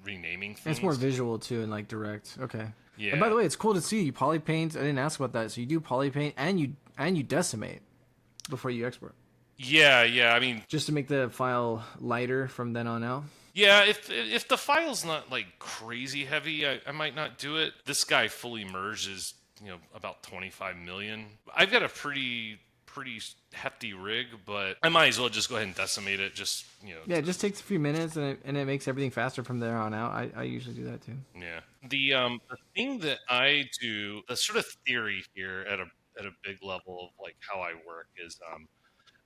renaming things. It's more visual too and like direct. Okay. Yeah. And by the way, it's cool to see you poly paint. I didn't ask about that. So you do poly paint and you decimate before you export. Yeah. I mean, just to make the file lighter from then on out. Yeah, if the file's not like crazy heavy, I might not do it. This guy fully merged is about 25 million. I've got a pretty hefty rig, but I might as well just go ahead and decimate it. Yeah, it just takes a few minutes and it makes everything faster from there on out. I usually do that too. Yeah, the thing that I do, the sort of theory here at a big level of like how I work is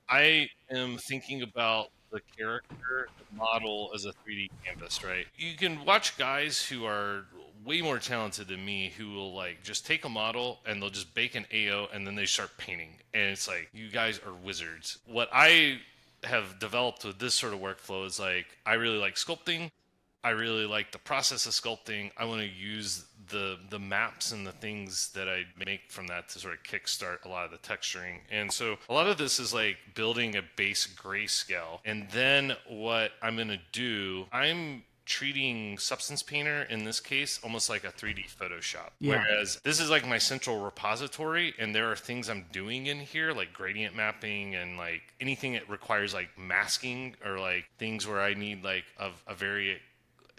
I am thinking about the character model as a 3D canvas, right? You can watch guys who are way more talented than me who will like just take a model and they'll just bake an AO and then they start painting. And it's like, you guys are wizards. What I have developed with this sort of workflow is like, I really like sculpting. I really like the process of sculpting. I want to use the maps and the things that I make from that to sort of kickstart a lot of the texturing. And so a lot of this is like building a base grayscale. And then what I'm going to do, I'm treating Substance Painter in this case almost like a 3D Photoshop. Yeah. Whereas this is like my central repository, and there are things I'm doing in here like gradient mapping and like anything that requires like masking or like things where I need like a very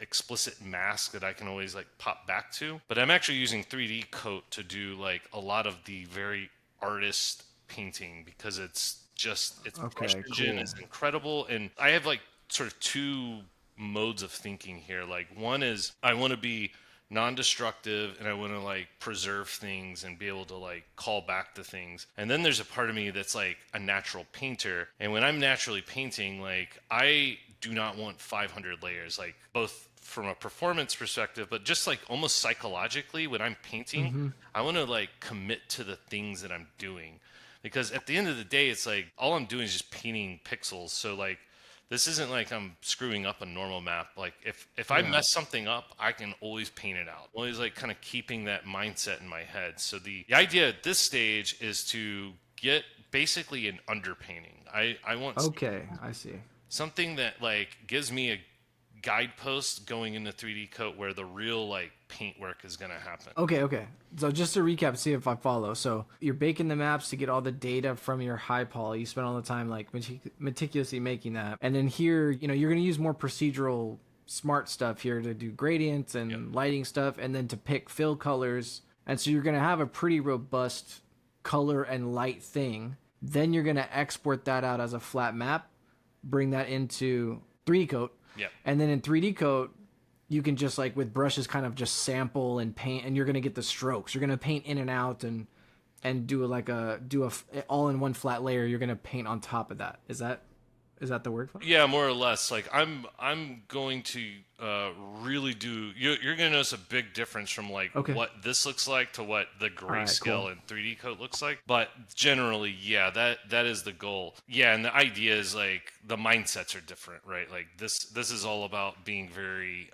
explicit mask that I can always like pop back to. But I'm actually using 3D coat to do like a lot of the very artist painting because it's brush engine is incredible. And I have like sort of two modes of thinking here. Like one is I want to be non-destructive and I want to like preserve things and be able to like call back to things. And then there's a part of me that's like a natural painter. And when I'm naturally painting, like I do not want 500 layers, like both from a performance perspective, but just like almost psychologically when I'm painting, I want to like commit to the things that I'm doing. Because at the end of the day, it's like all I'm doing is just painting pixels. So like this isn't like I'm screwing up a normal map. Like if I mess something up, I can always paint it out. Always like kind of keeping that mindset in my head. So the idea at this stage is to get basically an underpainting. I want I see. something that like gives me a guidepost going into 3D coat where the real like paint work is going to happen. Okay. So just to recap, see if I follow. So you're baking the maps to get all the data from your high poly. You spend all the time like meticulously making that. And then here, you're going to use more procedural smart stuff here to do gradients and lighting stuff, and then to pick fill colors. And so you're going to have a pretty robust color and light thing. Then you're going to export that out as a flat map, bring that into 3D coat. Yeah. And then in 3D coat, you can just like with brushes kind of just sample and paint, and you're going to get the strokes. You're going to paint in and out and do a all in one flat layer. You're going to paint on top of that. Is that the word for it? Yeah, more or less. Like I'm going to really do. You're going to notice a big difference from like what this looks like to what the grayscale and 3D coat looks like. But generally, yeah, that is the goal. Yeah, and the idea is like the mindsets are different, right? Like this is all about being very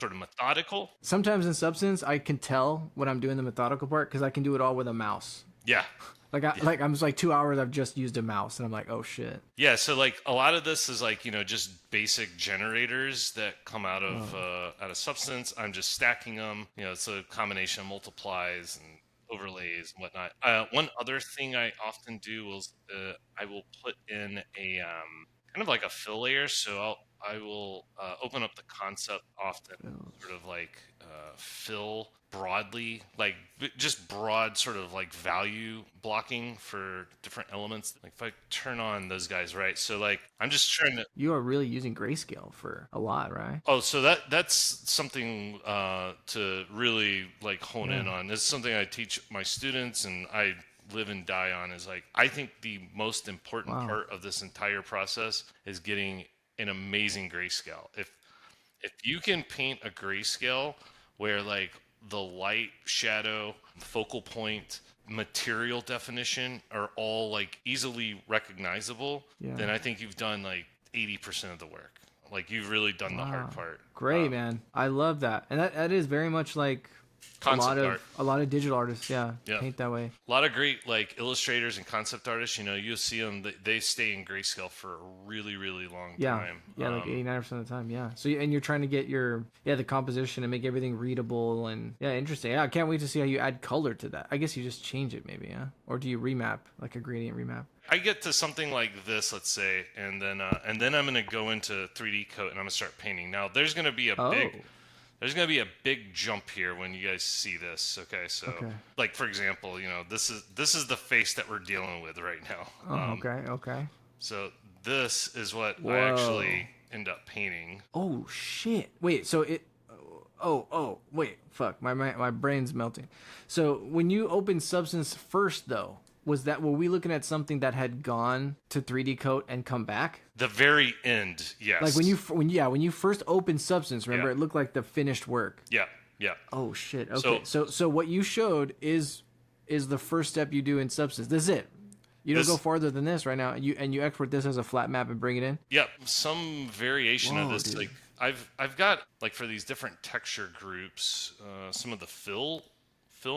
sort of methodical. Sometimes in Substance, I can tell when I'm doing the methodical part because I can do it all with a mouse. Yeah. I'm just like 2 hours. I've just used a mouse, and I'm like, oh shit. Yeah, so like a lot of this is like just basic generators that come out of Substance. I'm just stacking them. It's a combination of multiplies and overlays and whatnot. One other thing I often do is I will put in a kind of like a fill layer. So I will open up the concept often, sort of like fill broadly, like just broad sort of like value blocking for different elements. Like if I turn on those guys, right? So like I'm just trying to. You are really using grayscale for a lot, right? Oh, so that's something to really like hone in on. This is something I teach my students, and I live and die on. Is like I think the most important part of this entire process is getting an amazing grayscale. If you can paint a grayscale where like the light, shadow, focal point, material definition are all like easily recognizable, then I think you've done like 80% of the work. Like you've really done the hard part. Great, man. I love that. And that is very much like concept art. A lot of digital artists, paint that way. A lot of great like illustrators and concept artists, you'll see them, they stay in grayscale for a really, really long time. Yeah, like 89% of the time, So, and you're trying to get the composition and make everything readable and, interesting. Yeah, I can't wait to see how you add color to that. I guess you just change it maybe, Or do you remap, like a gradient remap? I get to something like this, let's say, and then I'm going to go into 3D coat and I'm going to start painting. Now, there's going to be a big jump here when you guys see this. Okay, so like for example, this is the face that we're dealing with right now. Okay. So this is what I actually end up painting. Oh shit! Wait, so it. Oh wait, fuck! My brain's melting. So when you open Substance first, though, were we looking at something that had gone to 3D coat and come back? The very end, Like yes. when you first opened Substance, remember Yeah. it looked like the finished work. Yeah, yeah. Oh shit. So Okay. So what you showed is the first step you do in Substance. This is it. You don't this, go farther than this right now. You export this as a flat map and bring it in. yeah, some variation of Whoa, this. dude. Like I've got like for these different texture groups, some of the fill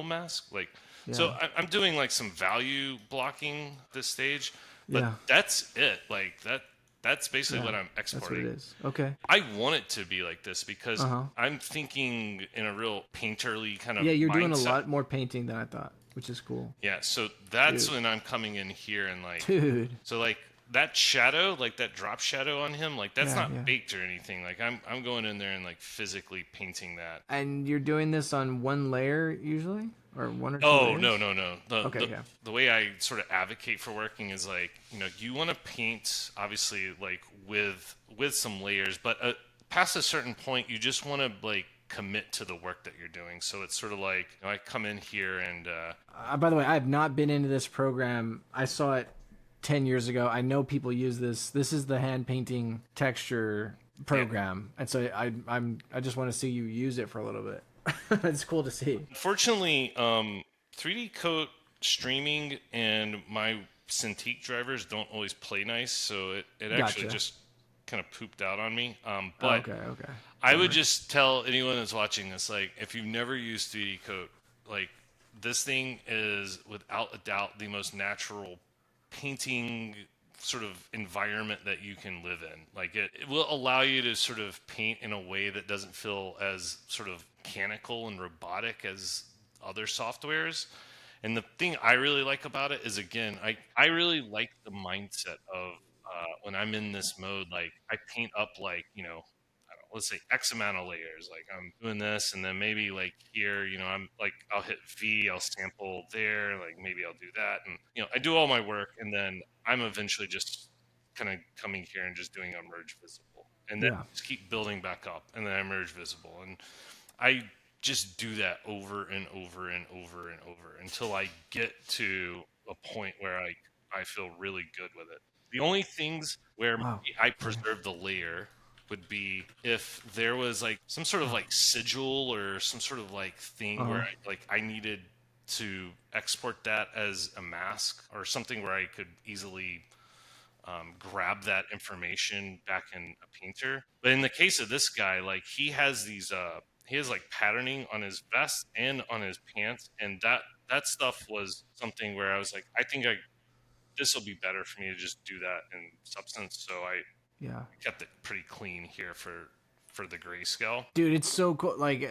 mask. Like so, Yeah. I'm doing like some value blocking this stage, but Yeah. that's it. Like that's basically what Yeah. I'm That's what exporting. it is. Okay. I want it to be like this because Uh-huh. I'm thinking in a real painterly kind of Yeah, you're doing a mindset. lot more painting than I thought, which is cool. Yeah, so that's Dude. when I'm coming in here and like, Dude. so like that shadow, like that drop shadow on him, like that's Yeah, not yeah. baked or anything. Like I'm going in there and like physically painting that. And you're doing this on one layer usually? Or one or two Oh layers? no. Okay, yeah. The way I sort of advocate for working is like, you know, you want to paint obviously like with some layers, but past a certain point, you just want to like commit to the work that you're doing. So it's sort of like, you know, I come in here and By the way, I have not been into this program. I saw it 10 years ago. I know people use this. This is the hand painting texture program. And so I just want to see you use it for a little bit. It's cool to see. Unfortunately, 3D Coat streaming and my Cintiq drivers don't always play nice, so it actually Gotcha. just kind of pooped out on me. But Okay. I would just tell anyone that's watching this, like, if you've never used 3D Coat, like, this thing is without a doubt the most natural painting sort of environment that you can live in. Like it will allow you to sort of paint in a way that doesn't feel as sort of mechanical and robotic as other softwares. And the thing I really like about it is, again, I really like the mindset of when I'm in this mode, like I paint up like, you know, I don't know, let's say X amount of layers. Like I'm doing this, and then maybe like here, you know, I'm like I'll hit V, I'll sample there, like maybe I'll do that, and you know, I do all my work, and then I'm eventually just kind of coming here and just doing a merge visible, and then Yeah. just keep building back up, and then I merge visible, and I just do that over and over and over and over until I get to a point where I feel really good with it. The only things where Wow. maybe I preserve the layer would be if there was like some sort of like sigil or some sort of like thing where I needed to export that as a mask or something where I could easily grab that information back in a painter. But in the case of this guy, like he has like patterning on his vest and on his pants, and that stuff was something where I was like, I think this will be better for me to just do that in Substance. So I Yeah. kept it pretty clean here for the grayscale. Dude, it's so cool. Like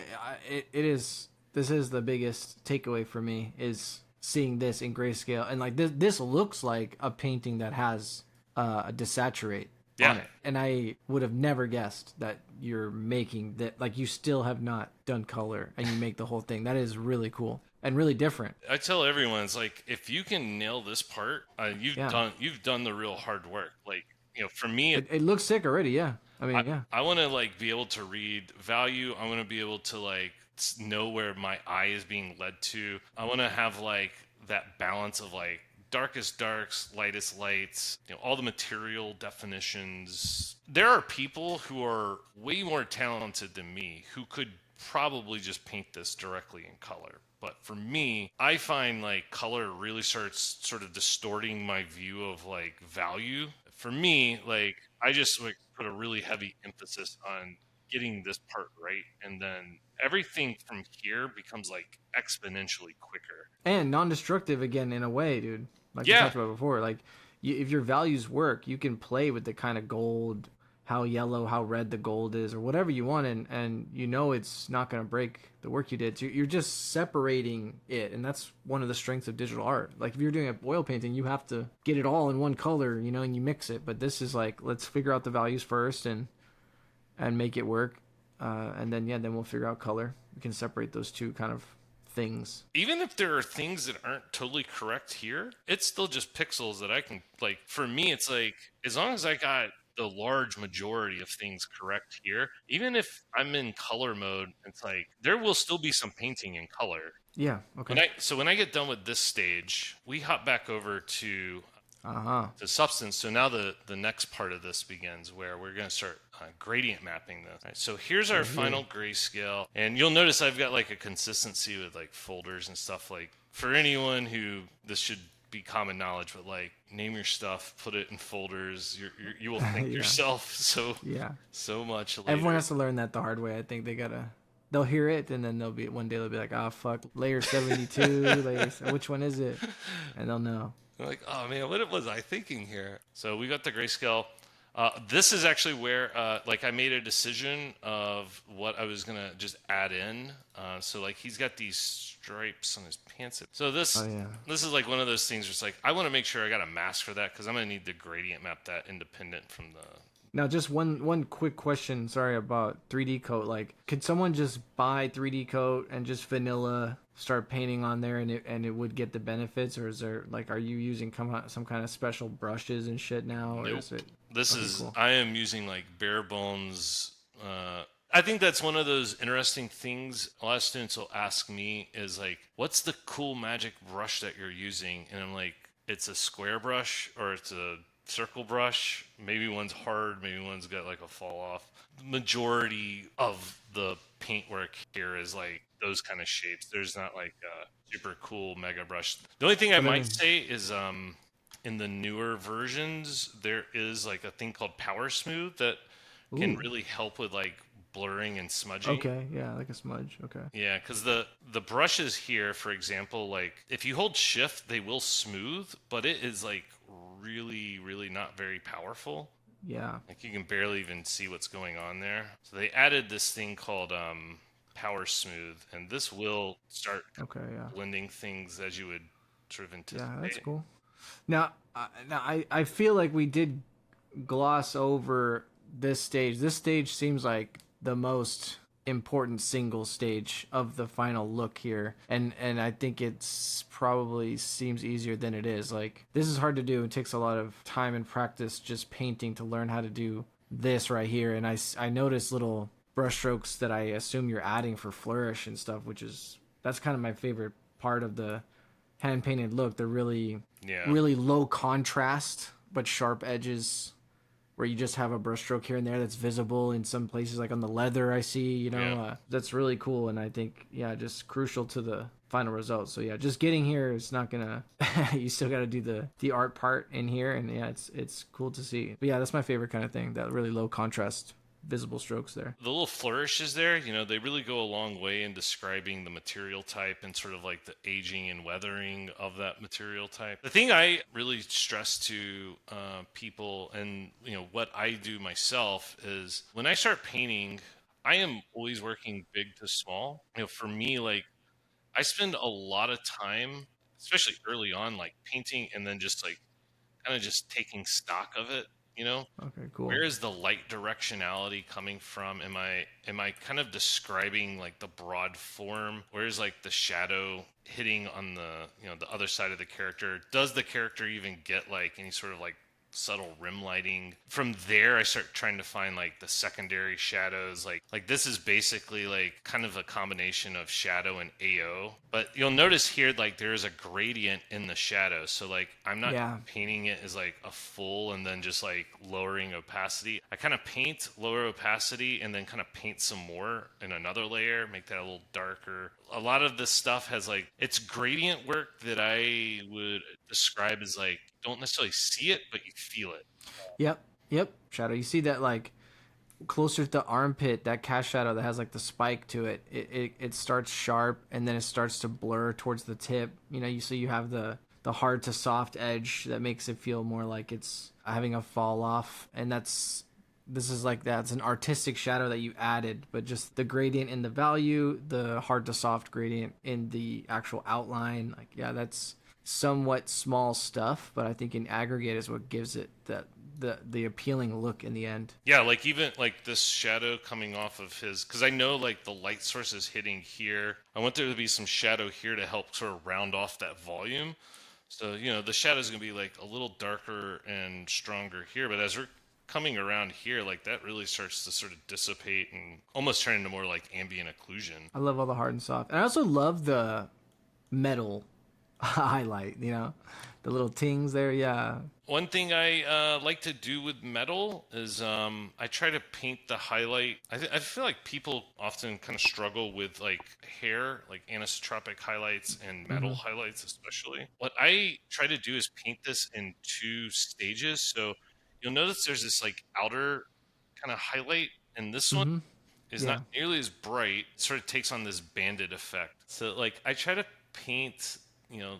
it is. This is the biggest takeaway for me is seeing this in grayscale, and like this looks like a painting that has a desaturate Yeah. on it, and I would have never guessed that you're making that. Like you still have not done color, and you make the whole thing. That is really cool and really different. I tell everyone, it's like if you can nail this part, Yeah. you've done the real hard work. Like, you know, for me, It looks sick already. Yeah. I mean, yeah. I want to like be able to read value. I want to be able to like know where my eye is being led to. I want to have like that balance of like darkest darks, lightest lights, you know, all the material definitions. There are people who are way more talented than me who could probably just paint this directly in color. But for me, I find like color really starts sort of distorting my view of like value. For me, like I just like put a really heavy emphasis on getting this part right, and then everything from here becomes like exponentially quicker. And non-destructive again in a way, dude. Like we Yeah, talked about before. Like if your values work, you can play with the kind of gold, how yellow, how red the gold is, or whatever you want, and you know it's not going to break the work you did. So you're just separating it, and that's one of the strengths of digital art. Like if you're doing a oil painting, you have to get it all in one color, you know, and you mix it. But this is like, let's figure out the values first and make it work, and then we'll figure out color. We can separate those two kind of things. even if there are things that aren't totally correct here, it's still just pixels that I can like. For me, it's like as long as I got the large majority of things correct here, even if I'm in color mode, it's like there will still be some painting in color. Yeah. When Okay. I get done with this stage, we hop back over to Uh-huh. the substance. So now the next part of this begins where we're going to start gradient mapping this. Right, so here's our Right here. final grayscale, and you'll notice I've got like a consistency with like folders and stuff. Like for anyone who this should be common knowledge, but like name your stuff, put it in folders. You will thank Yeah. yourself Yeah. so much Everyone later. has to learn that the hard way. I think they'll hear it and then one day they'll be like, "Ah, fuck, layer 72, which one is it?" And they'll know. Like, oh man, what was I thinking here? So we got the grayscale. This is actually where, like, I made a decision of what I was gonna just add in. So like, he's got these stripes on his pants. So Oh this yeah. this is like one of those things where it's like, I want to make sure I got a mask for that because I'm gonna need the gradient map that independent from the. Now, just one quick question. Sorry about 3D coat. Like, could someone just buy 3D coat and just vanilla start painting on there, and it would get the benefits, or is there like, are you using some kind of special brushes and shit now, or Nope. is it? This Okay, is cool. I am using like bare bones. I think that's one of those interesting things. A lot of students will ask me is like, "What's the cool magic brush that you're using?" And I'm like, "It's a square brush or it's a circle brush. Maybe one's hard, maybe one's got like a fall off." The majority of the paintwork here is like those kind of shapes. There's not like a super cool mega brush. The only thing I So let might me. say is in the newer versions, there is like a thing called Power Smooth that can Ooh. really help with like blurring and smudging. Okay. Yeah, like a smudge. Okay. Yeah, because the brushes here, for example, like if you hold shift, they will smooth, but it is like really not very powerful. Yeah. Like you can barely even see what's going on there. So they added this thing called Power Smooth, and this will start Okay. Yeah. blending things as you would sort of Yeah, that's anticipate. cool. Now I feel like we did gloss over this stage. This stage seems like the most important single stage of the final look here, and I think it's probably seems easier than it is. Like, this is hard to do. It takes a lot of time and practice just painting to learn how to do this right here. And I noticed little brushstrokes that I assume you're adding for flourish and stuff, which is that's kind of my favorite part of the hand painted look. They're Yeah. really low contrast but sharp edges, where you just have a brushstroke here and there that's visible in some places, like on the leather. I see, Yeah. that's really cool, and I think, yeah, just crucial to the final result. So yeah, just getting here is not gonna. You still got to do the art part in here, and yeah, it's cool to see. But yeah, that's my favorite kind of thing. That really low contrast, visible strokes there. The little flourishes there, they really go a long way in describing the material type and sort of like the aging and weathering of that material type. The thing I really stress to people, and what I do myself, is when I start painting, I am always working big to small. For me, like I spend a lot of time, especially early on, like painting and then just like kind of just taking stock of it. You know, Okay, cool. where is the light directionality coming from? Am I kind of describing like the broad form? Where is like the shadow hitting on the other side of the character? Does the character even get like any sort of like subtle rim lighting? From there I start trying to find like the secondary shadows. Like this is basically like kind of a combination of shadow and AO. But you'll notice here like there is a gradient in the shadow. So like I'm not Yeah. painting it as like a full and then just like lowering opacity. I kind of paint, lower opacity, and then kind of paint some more in another layer, make that a little darker. A lot of this stuff has like it's gradient work that I would describe as like don't necessarily see it, but you feel it. Yep. Yep. Shadow. You see that, like, closer to the armpit, that cast shadow that has like the spike to it. It starts sharp and then it starts to blur towards the tip. You have the hard to soft edge that makes it feel more like it's having a fall off, and that's an artistic shadow that you added, but just the gradient in the value, the hard to soft gradient in the actual outline, like, yeah, that's somewhat small stuff, but I think in aggregate is what gives it the appealing look in the end. Yeah, like even like this shadow coming off of his, because I know like the light source is hitting here. I want there to be some shadow here to help sort of round off that volume. So, the shadow is going to be like a little darker and stronger here, but as we're coming around here, like that really starts to sort of dissipate and almost turn into more like ambient occlusion. I love all the hard and soft, and I also love metal highlight, the little tings there. Yeah. One thing I like to do with metal is I try to paint the highlight. I feel like people often kind of struggle with like hair, like anisotropic highlights and metal Mm-hmm. highlights, especially. What I try to do is paint this in two stages. So you'll notice there's this like outer kind of highlight, and this one Mm-hmm. is not Yeah. nearly as bright. It sort of takes on this banded effect. So like I try to paint,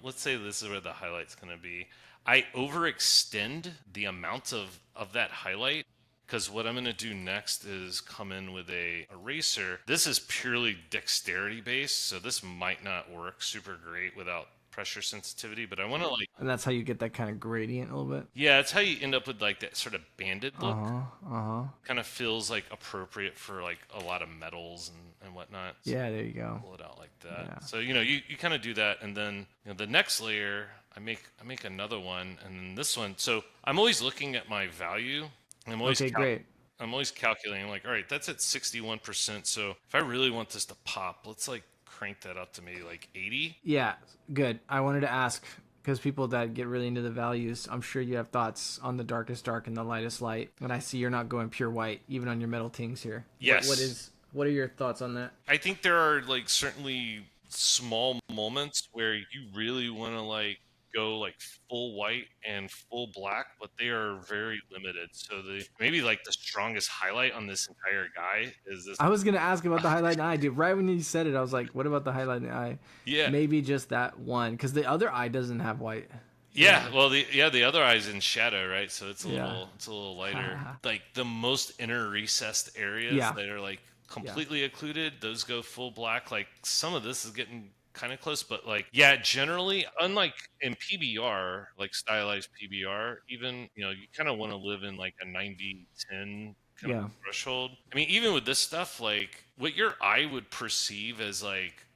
let's say this is where the highlight's going to be. I overextend the amount of that highlight because what I'm going to do next is come in with a eraser. This is purely dexterity based, so this might not work super great without pressure sensitivity, but I want to like, And that's how you get that kind of gradient a little bit. yeah, it's how you end up with like that sort of banded Uh look. huh. Uh huh. Kind of feels like appropriate for like a lot of metals and whatnot. So Yeah. There you go. pull it out like that. Yeah. So you kind of do that, and then the next layer, I make another one, and then this one. So I'm always looking at my value. And Okay. Great. I'm always calculating. I'm like, all right, that's at 61%. So if I really want this to pop, let's like crank that up to maybe like 80. Yeah. Good. I wanted to ask because people that get really into the values, I'm sure you have thoughts on the darkest dark and the lightest light. And I see you're not going pure white, even on your metal tings here. Yes. What are your thoughts on that? I think there are like certainly small moments where you really want to like go like full white and full black, but they are very limited. So the maybe like the strongest highlight on this entire guy is this. I was gonna ask about the highlight in the eye, dude. Right when you said it, I was like, "What about the highlight in the eye?" Yeah. Maybe just that one, because the other eye doesn't have white. Yeah, well, the other eye's in shadow, right? So Yeah. it's a little lighter. Like the most inner recessed areas Yeah. that are like Yeah. completely occluded, those go full black. Like some of this is getting kind of close, but like yeah, generally, unlike in PBR, like stylized PBR, even you kind of want to live in like a 90-10 kind of Yeah. threshold. I mean, even with this stuff, like what your eye would perceive as like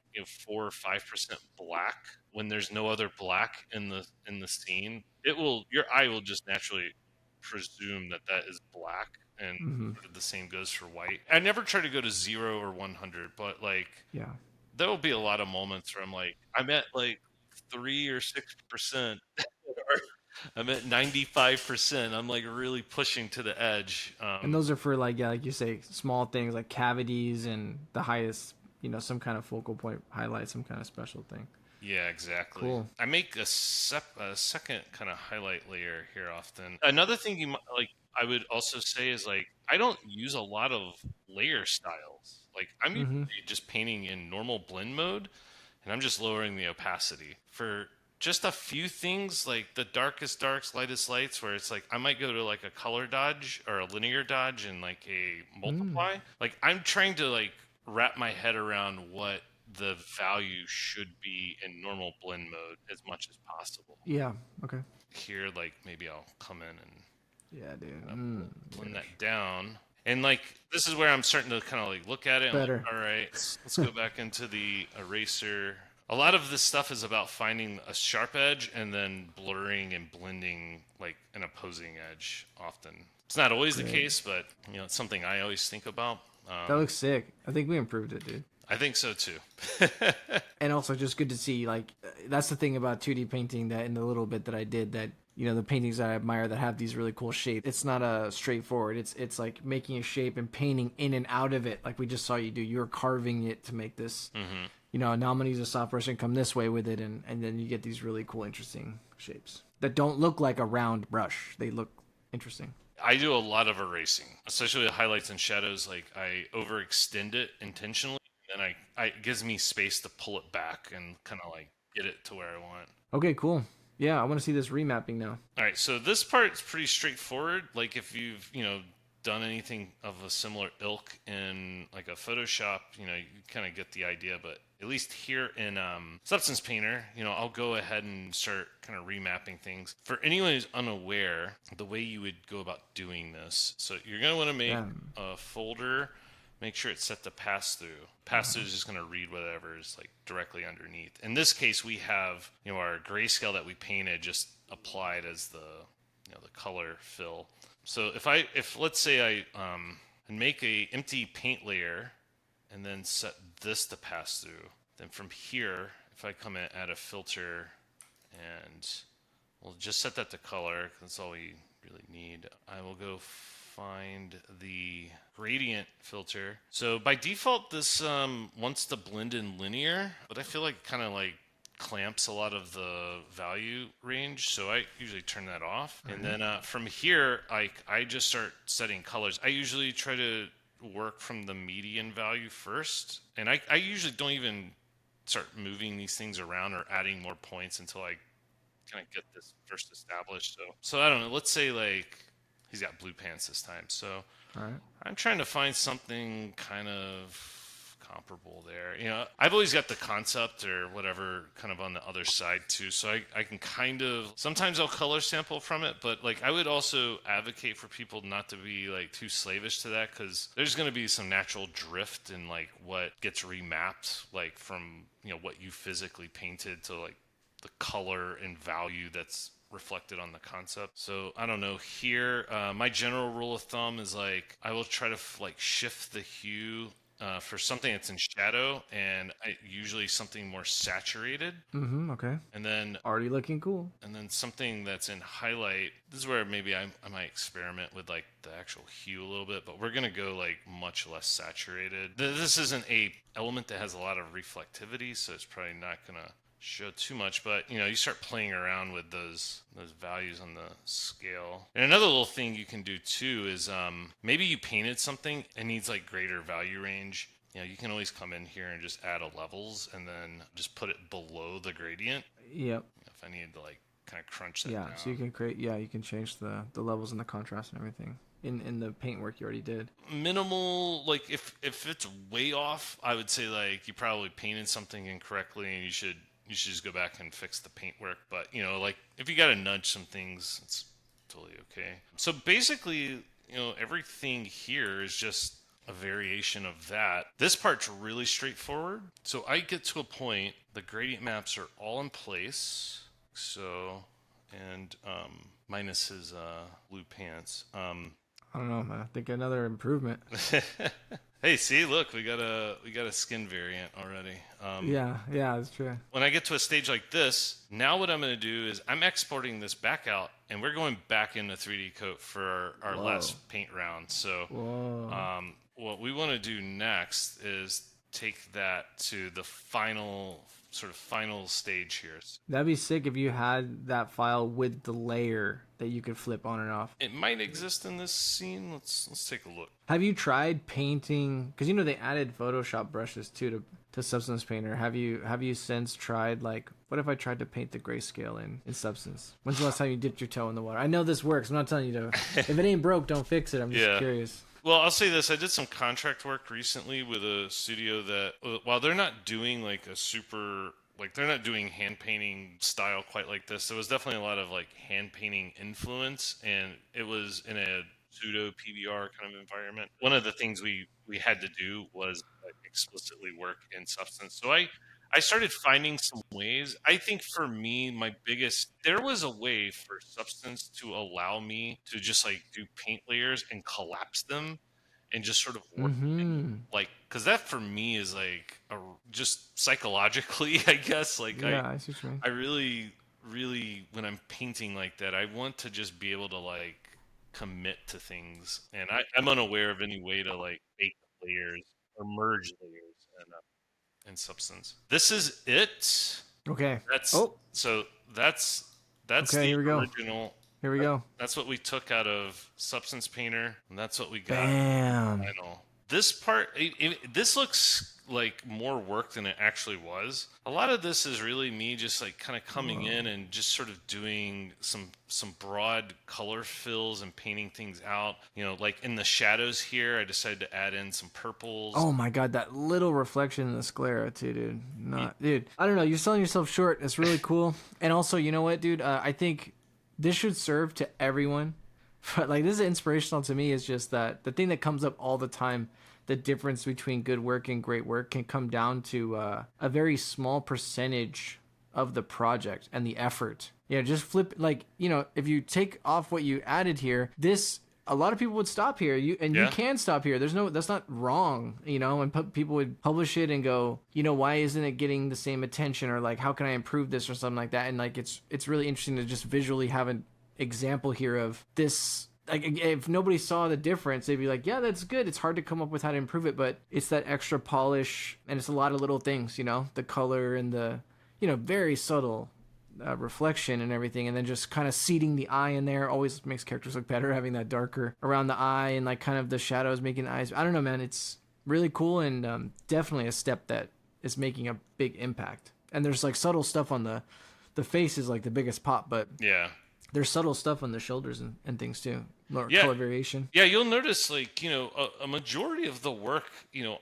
4 or 5% black when there's no other black in the scene, your eye will just naturally presume that that is black, and Hmm. sort of the same goes for white. I never try to go to 0 or 100, but like Yeah. there will be a lot of moments where I'm like I'm at like 3 or 6%, or I'm at 95%. I'm like really pushing to the edge. And those are for like, yeah, like you say, small things like cavities and the highest, some kind of focal point highlight, some kind of special thing. Yeah, exactly. Cool. I make a second kind of highlight layer here often. Another thing like I would also say is like I don't use a lot of layer styles. Like I'm usually Hmm. just painting in normal blend mode, and I'm just lowering the opacity for just a few things like the darkest darks, lightest lights, where it's like I might go to like a color dodge or a linear dodge and like a multiply. Like I'm trying to like wrap my head around what the value should be in normal blend mode as much as possible. Yeah. Okay. Here, like maybe I'll come in and Yeah, dude. blend that down. And like this is where I'm starting to kind of like look at it. And Better. like, all right, let's go back into the eraser. A lot of this stuff is about finding a sharp edge and then blurring and blending like an opposing edge. Often it's not always the Great. case, but it's something I always think about. That looks sick. I think we improved it, dude. I think so too. And also just good to see, like, that's the thing about 2D painting, that in the little bit that I did, that the paintings that I admire that have these really cool shapes, it's not a straightforward. It's like making a shape and painting in and out of it, like we just saw you do. You're carving it to make this. Now I'm gonna use a soft brush and come this way with it, and then you get these really cool, interesting shapes that don't look like a round brush. They look interesting. I do a lot of erasing, especially with highlights and shadows. Like I overextend it intentionally, and it gives me space to pull it back and kind of like get it to where I want. Okay, cool. Yeah, I want to see this remapping now. All right, so this part's pretty straightforward. Like if you've done anything of a similar ilk in like a Photoshop, you kind of get the idea. But at least here in Substance Painter, I'll go ahead and start kind of remapping things. For anyone who's unaware, the way you would go about doing this, so you're going to want to make a folder. Make sure it's set to pass through. Pass through is just going to read whatever is like directly underneath. In this case, we have our grayscale that we painted just applied as the the color fill. So if let's say I make a empty paint layer and then set this to pass through, then from here, if I come in, add a filter, and we'll just set that to color. That's all we really need. I will go find the gradient filter. So by default, this wants to blend in linear, but I feel like it kind of like clamps a lot of the value range, so I usually turn that off. And then from here, I just start setting colors. I usually try to work from the median value first, and I usually don't even start moving these things around or adding more points until I kind of get this first established. So I don't know, let's say like he's got blue pants this time, so All right. I'm trying to find something kind of comparable there. You know, I've always got the concept or whatever kind of on the other side too, so I can kind of, sometimes I'll color sample from it, but like I would also advocate for people not to be like too slavish to that, because there's going to be some natural drift in like what gets remapped, like from, you know, what you physically painted to like the color and value that's reflected on the concept. So I don't know here, my general rule of thumb is like I will try to like shift the hue for something that's in shadow, and usually something more saturated. Okay. And then Already looking cool. and then something that's in highlight. This is where maybe I might experiment with like the actual hue a little bit, but we're gonna go like much less saturated. This isn't a element that has a lot of reflectivity, so it's probably not gonna show too much, but you know, you start playing around with those values on the scale. And another little thing you can do too is maybe you painted something and needs like greater value range. You know, you can always come in here and just add a levels and then just put it below the gradient. Yep. If I needed to like kind of crunch that Yeah, down. so you can create, you can change the levels and the contrast and everything in the paint work you already did. Minimal, like if it's way off, I would say like you probably painted something incorrectly and you should just go back and fix the paintwork. But, you know, like if you got to nudge some things, it's totally okay. So basically, you know, everything here is just a variation of that. This part's really straightforward. So I get to a point, the gradient maps are all in place. So, and minus his blue pants. I don't know, man. I think another improvement. Hey, see, look, we got a skin variant already. Yeah, that's true. When I get to a stage like this, now what I'm going to do is I'm exporting this back out, and we're going back into 3D Coat for our last paint round. So what we want to do next is take that to the final stage here. That'd be sick if you had that file with the layer that you could flip on and off. It might exist in this scene. Let's take a look. Have you tried painting? Because you know they added Photoshop brushes too to Substance Painter. Have you since tried, like, what if I tried to paint the grayscale in Substance? When's the last time you dipped your toe in the water? I know this works. I'm not telling you to. If it ain't broke, don't fix it. I'm just curious. Well, I'll say this. I did some contract work recently with a studio that, while they're not doing like a super, like they're not doing hand painting style quite like this, there was definitely a lot of like hand painting influence, and it was in a pseudo PBR kind of environment. One of the things we had to do was like explicitly work in Substance. So I started finding some ways. I think for me, there was a way for Substance to allow me to just like do paint layers and collapse them and just sort of work like, because that for me is like just psychologically, I guess. Like I see what you mean. I really, when I'm painting like that, I want to just be able to like commit to things, and I'm unaware of any way to like make layers or merge layers and Substance. This is it. Okay. That's Okay, the here we go. original. Here we go. That's what we took out of Substance Painter, and that's what we got. Bam. Final. This part, this looks like more work than it actually was. A lot of this is really me just like kind of coming in and just sort of doing some broad color fills and painting things out. You know, like in the shadows here, I decided to add in some purples. Oh my god, that little reflection in the sclera too, dude. Dude, I don't know. You're selling yourself short. It's really cool. And also, you know what, dude? I think this should serve to everyone. But like, this is inspirational to me. Is just that the thing that comes up all the time. The difference between good work and great work can come down to a very small percentage of the project and the effort. Yeah, just flip, like, you know, if you take off what you added here, this a lot of people would stop here. You Yeah. can stop here. That's not wrong, and people would publish it and go, why isn't it getting the same attention, or like, how can I improve this or something like that? And like, it's really interesting to just visually have an example here of this. Like, if nobody saw the difference, they'd be like, yeah, that's good. It's hard to come up with how to improve it, but it's that extra polish, and it's a lot of little things, the color and the, very subtle reflection and everything, and then just kind of seating the eye in there always makes characters look better, having that darker around the eye and like kind of the shadows making the eyes. I don't know, man. It's really cool, and definitely a step that is making a big impact. And there's like subtle stuff on the face is like the biggest pop, but yeah. There's subtle stuff on the shoulders and things too. More Yeah. color variation. Yeah, you'll notice like, a majority of the work,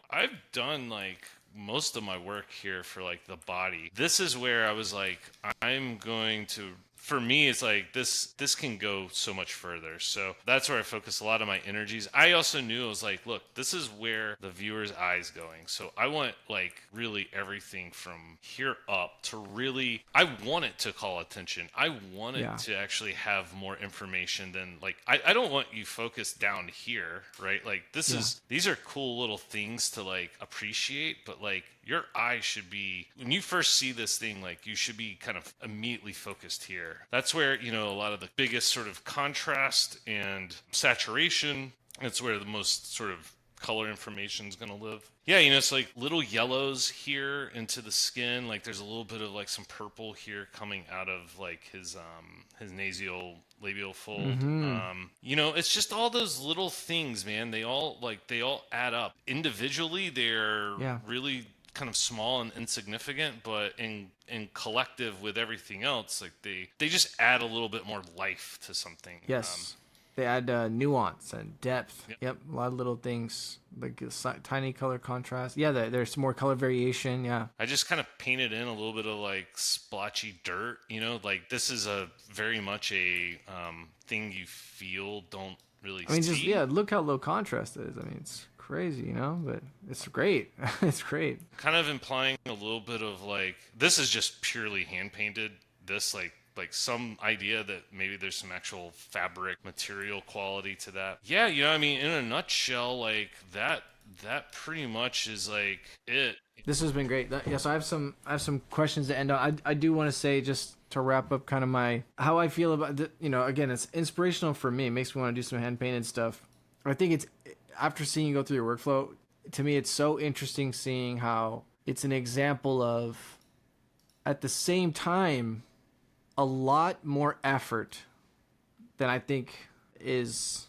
I've done like most of my work here for like the body. This is where I was like, I'm going to, for me, it's like this can go so much further. So that's where I focus a lot of my energies. I also knew, I was like, look, this is where the viewer's eye's going. So I want like really everything from here up to really, I want it to call attention. I want it to actually have more information than like, I don't want you focused down here, right? Like these are cool little things to like appreciate, but like your eye should be, when you first see this thing, like you should be kind of immediately focused here. That's where, a lot of the biggest sort of contrast and saturation, that's where the most sort of color information is going to live. Yeah, it's like little yellows here into the skin. Like there's a little bit of like some purple here coming out of like his nasal labial fold. It's just all those little things, man. They all add up. Individually, they're really kind of small and insignificant, but in collective with everything else, like they just add a little bit more life to something. Yes. They add nuance and depth. Yep. A lot of little things, like tiny color contrast. Yeah, there's more color variation. Yeah. I just kind of painted in a little bit of like splotchy dirt, like this is a very much a thing you feel, don't really see. Look how low contrast it is. I mean, it's crazy, but it's great. It's great. Kind of implying a little bit of like, this is just purely hand painted. This like some idea that maybe there's some actual fabric material quality to that. Yeah, in a nutshell, like that pretty much is like it. This has been great. So I have some questions to end on. I do want to say, just to wrap up kind of how I feel about again, it's inspirational for me. It makes me want to do some hand painted stuff. I think it's, after seeing you go through your workflow, to me it's so interesting seeing how it's an example of, at the same time, a lot more effort than I think is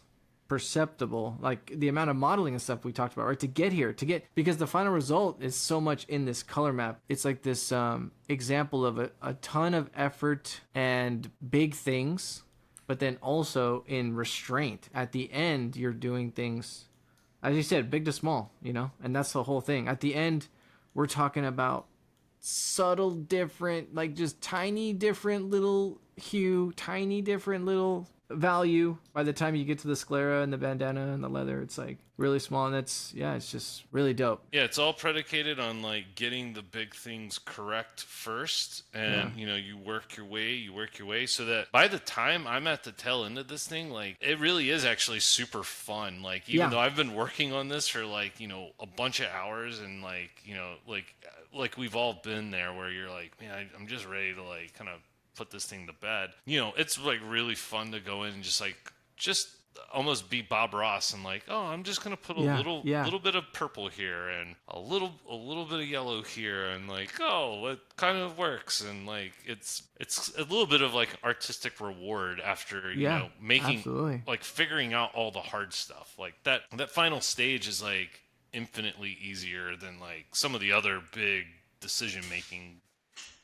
perceptible. Like the amount of modeling and stuff we talked about, right? To get here, because the final result is so much in this color map. It's like this example of a ton of effort and big things, but then also in restraint. At the end, you're doing things, as you said, big to small, and that's the whole thing. At the end, we're talking about subtle different, like just tiny different little hue, tiny different little value. By the time you get to the sclera and the bandana and the leather, it's like really small, and it's just really dope. Yeah, it's all predicated on like getting the big things correct first, and you work your way so that by the time I'm at the tail end of this thing, like it really is actually super fun. Like even though I've been working on this for like a bunch of hours, and like we've all been there where you're like, man, I'm just ready to like kind of put this thing to bed. It's like really fun to go in and just almost be Bob Ross and like, oh, I'm just gonna put a little bit of purple here and a little bit of yellow here, and like, oh, it kind of works, and like it's a little bit of like artistic reward after making absolutely. Like figuring out all the hard stuff. Like that final stage is like infinitely easier than like some of the other big decision making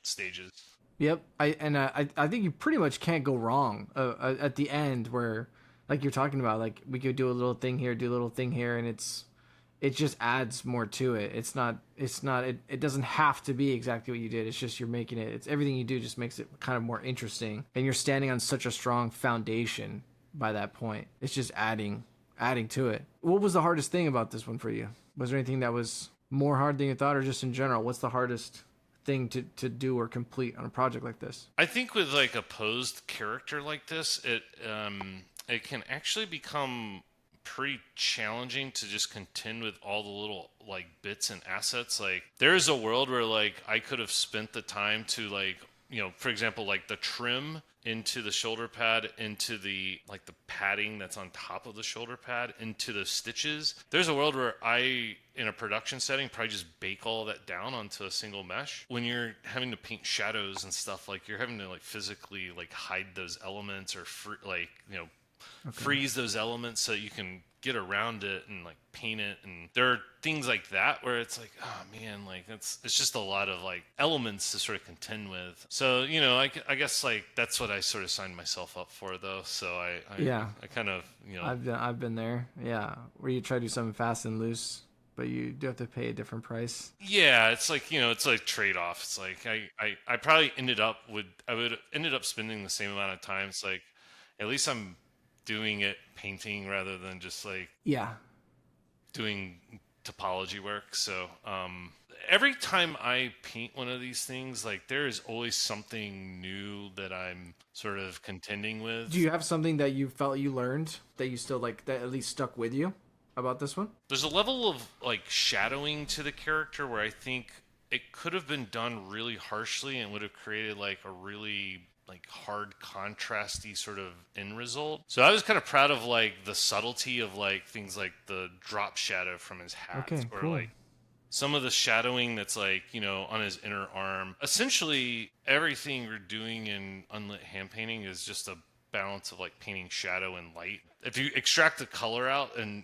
stages. Yep. I think you pretty much can't go wrong at the end, where like you're talking about, like we could do a little thing here, do a little thing here, and it just adds more to it. It doesn't have to be exactly what you did. It's just you're making it. It's everything you do just makes it kind of more interesting, and you're standing on such a strong foundation by that point. It's just adding to it. What was the hardest thing about this one for you? Was there anything that was more hard than you thought, or just in general? What's the hardest thing to do or complete on a project like this? I think with like a posed character like this, it can actually become pretty challenging to just contend with all the little like bits and assets. Like there is a world where like I could have spent the time to like, for example, like the trim into the shoulder pad, into the like the padding that's on top of the shoulder pad, into the stitches. There's a world where I, in a production setting, probably just bake all of that down onto a single mesh. When you're having to paint shadows and stuff, like you're having to like physically like hide those elements or freeze those elements so you can get around it and like paint it. And there are things like that where it's like, oh man, like it's just a lot of like elements to sort of contend with. So I guess like that's what I sort of signed myself up for though. So I kind of I've been there, yeah, where you try to do something fast and loose, but you do have to pay a different price. Yeah, it's like it's like trade-off. It's like I probably I would ended up spending the same amount of time. It's like at least I'm doing it painting rather than just like doing topology work. So every time I paint one of these things, like there is always something new that I'm sort of contending with. Do you have something that you felt you learned that you still like that at least stuck with you about this one? There's a level of like shadowing to the character where I think it could have been done really harshly and would have created like a really like hard contrasty sort of end result. So I was kind of proud of like the subtlety of like things like the drop shadow from his hat, or cool. like some of the shadowing that's like on his inner arm. Essentially everything we're doing in unlit hand painting is just a balance of like painting shadow and light. If you extract the color out and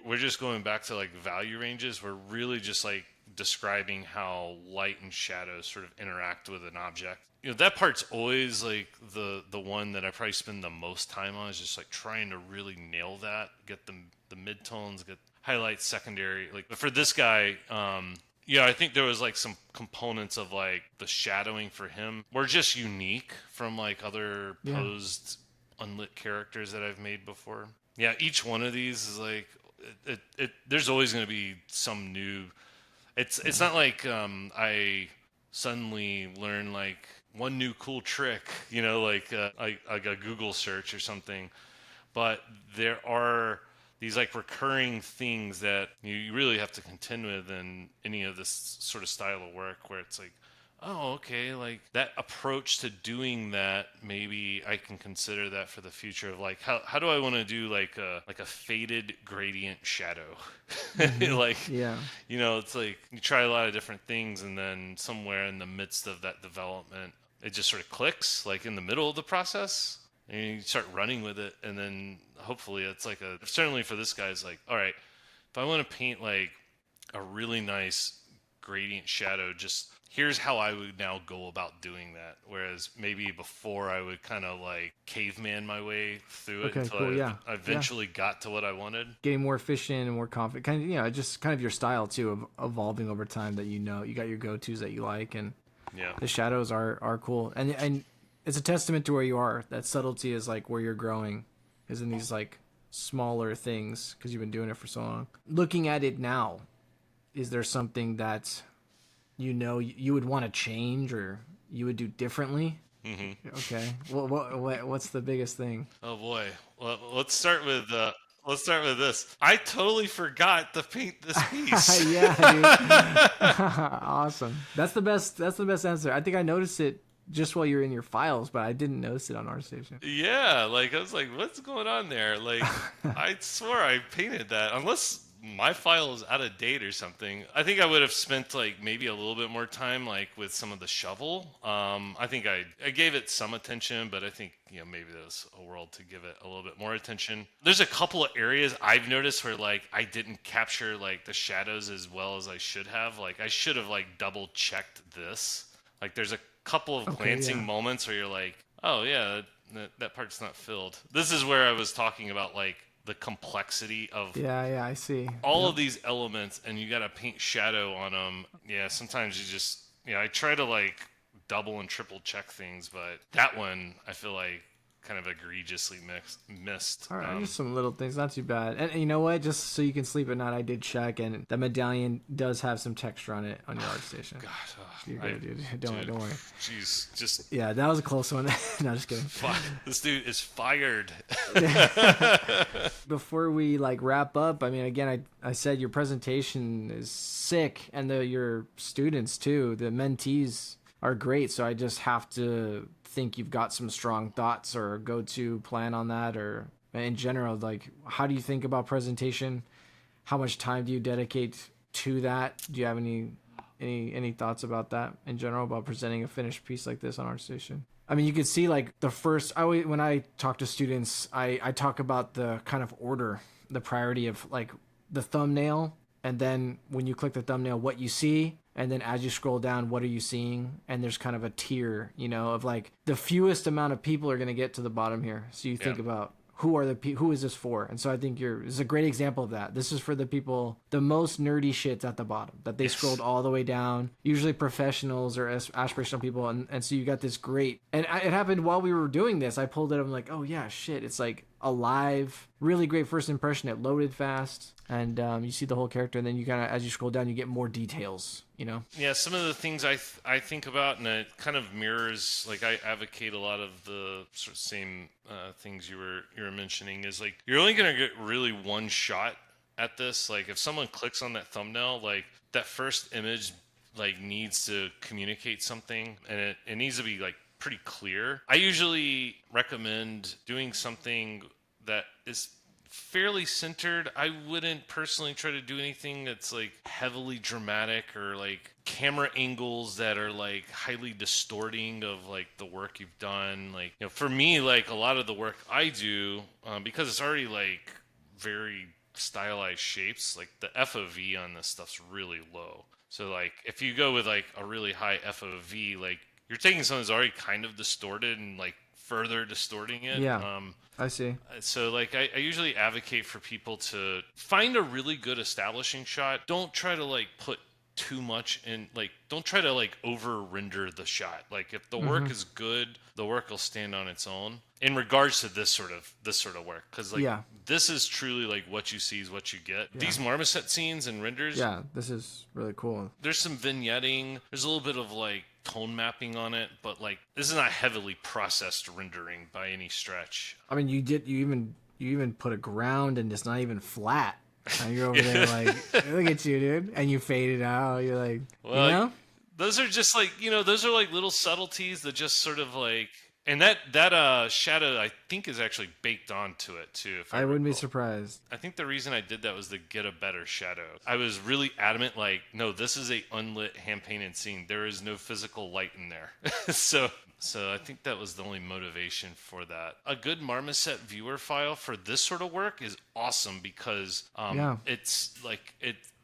we're just going back to like value ranges, we're really just like describing how light and shadow sort of interact with an object. That part's always like the one that I probably spend the most time on, is just like trying to really nail that, get the midtones, get highlights, secondary. Like, but for this guy, I think there was like some components of like the shadowing for him were just unique from like other posed unlit characters that I've made before. Yeah, each one of these is like it there's always going to be some new. It's not like I suddenly learn like one new cool trick, like a Google search or something. But there are these like recurring things that you really have to contend with in any of this sort of style of work, where it's like, oh, okay, like that approach to doing that, maybe I can consider that for the future of like how do I want to do like a faded gradient shadow. Like it's like you try a lot of different things, and then somewhere in the midst of that development it just sort of clicks, like in the middle of the process, and you start running with it, and then hopefully it's like certainly for this guy, it's like, all right, if I want to paint like a really nice gradient shadow, just here's how I would now go about doing that. Whereas maybe before I would kind of like caveman my way through it until I eventually got to what I wanted. Getting more efficient and more confident. Kind of, just kind of your style too, of evolving over time, that you got your go-tos that you like, and the shadows are cool. And it's a testament to where you are. That subtlety is like where you're growing, is in these like smaller things, because you've been doing it for so long. Looking at it now, is there something that you would want to change or you would do differently? Mm-hmm. Okay. What's the biggest thing? Oh boy. Well, let's start with this. I totally forgot to paint this piece. Yeah, dude. Awesome. That's the best answer. I think I noticed it just while you're in your files, but I didn't notice it on ArtStation. Yeah, like I was like, what's going on there? Like I swore I painted that, unless my file is out of date or something. I think I would have spent like maybe a little bit more time like with some of the shovel. I think I gave it some attention, but I think maybe there's a world to give it a little bit more attention. There's a couple of areas I've noticed where like I didn't capture like the shadows as well as I should have. Like I should have like double checked this. Like there's a couple of glancing moments where you're like, oh yeah, that part's not filled. This is where I was talking about like the complexity of I see all of these elements, and you got to paint shadow on them. Yeah, sometimes you just, I try to like double and triple check things, but that one I feel like kind of egregiously missed. All right, just some little things, not too bad. And you know what? Just so you can sleep at night, I did check, and the medallion does have some texture on it on your art station. God, you're good, dude. Don't worry. Jeez, just yeah, that was a close one. No, just kidding. This dude is fired. Before we like wrap up, I mean, again, I said your presentation is sick, and your students too, the mentees are great. So I just have to think you've got some strong thoughts or a go-to plan on that, or in general, like, how do you think about presentation? How much time do you dedicate to that? Do you have any thoughts about that in general, about presenting a finished piece like this on ArtStation? I mean, you could see like when I talk to students, I talk about the kind of order, the priority of like the thumbnail, and then when you click the thumbnail, what you see, and then as you scroll down, what are you seeing? And there's kind of a tier, of like the fewest amount of people are going to get to the bottom here. So you think about who is this for? And so I think this is a great example of that. This is for the people, the most nerdy shits at the bottom that they scrolled all the way down, usually professionals or aspirational people. And so you got this great, and it happened while we were doing this. I pulled it. I'm like, oh yeah, shit. It's like a live, really great first impression. It loaded fast. And you see the whole character, and then you kind of, as you scroll down, you get more details, Yeah, some of the things I think about, and it kind of mirrors, like I advocate a lot of the sort of same things you were mentioning, is like you're only going to get really one shot at this. Like if someone clicks on that thumbnail, like that first image like needs to communicate something, and it needs to be like pretty clear. I usually recommend doing something that is fairly centered. I wouldn't personally try to do anything that's like heavily dramatic or like camera angles that are like highly distorting of like the work you've done. Like, for me, like a lot of the work I do, because it's already like very stylized shapes, like the FOV on this stuff's really low. So like if you go with like a really high FOV, like you're taking something that's already kind of distorted and like further distorting it. Yeah. I see. So like I usually advocate for people to find a really good establishing shot. Don't try to like put too much in, like don't try to like over render the shot. Like if the work is good, the work will stand on its own in regards to this sort of work, because like this is truly like what you see is what you get. These marmoset scenes and renders, this is really cool. There's some vignetting, there's a little bit of like tone mapping on it, but like this is not heavily processed rendering by any stretch. I mean, you even put a ground and it's not even flat. And you're over there like, look at you, dude. And you fade it out. You're like, well, those are just like, those are like little subtleties that just sort of like, and that shadow I think is actually baked onto it too. If I wouldn't be surprised. I think the reason I did that was to get a better shadow. I was really adamant, like, no, this is a unlit hand painted scene. There is no physical light in there. So I think that was the only motivation for that. A good marmoset viewer file for this sort of work is awesome because it's like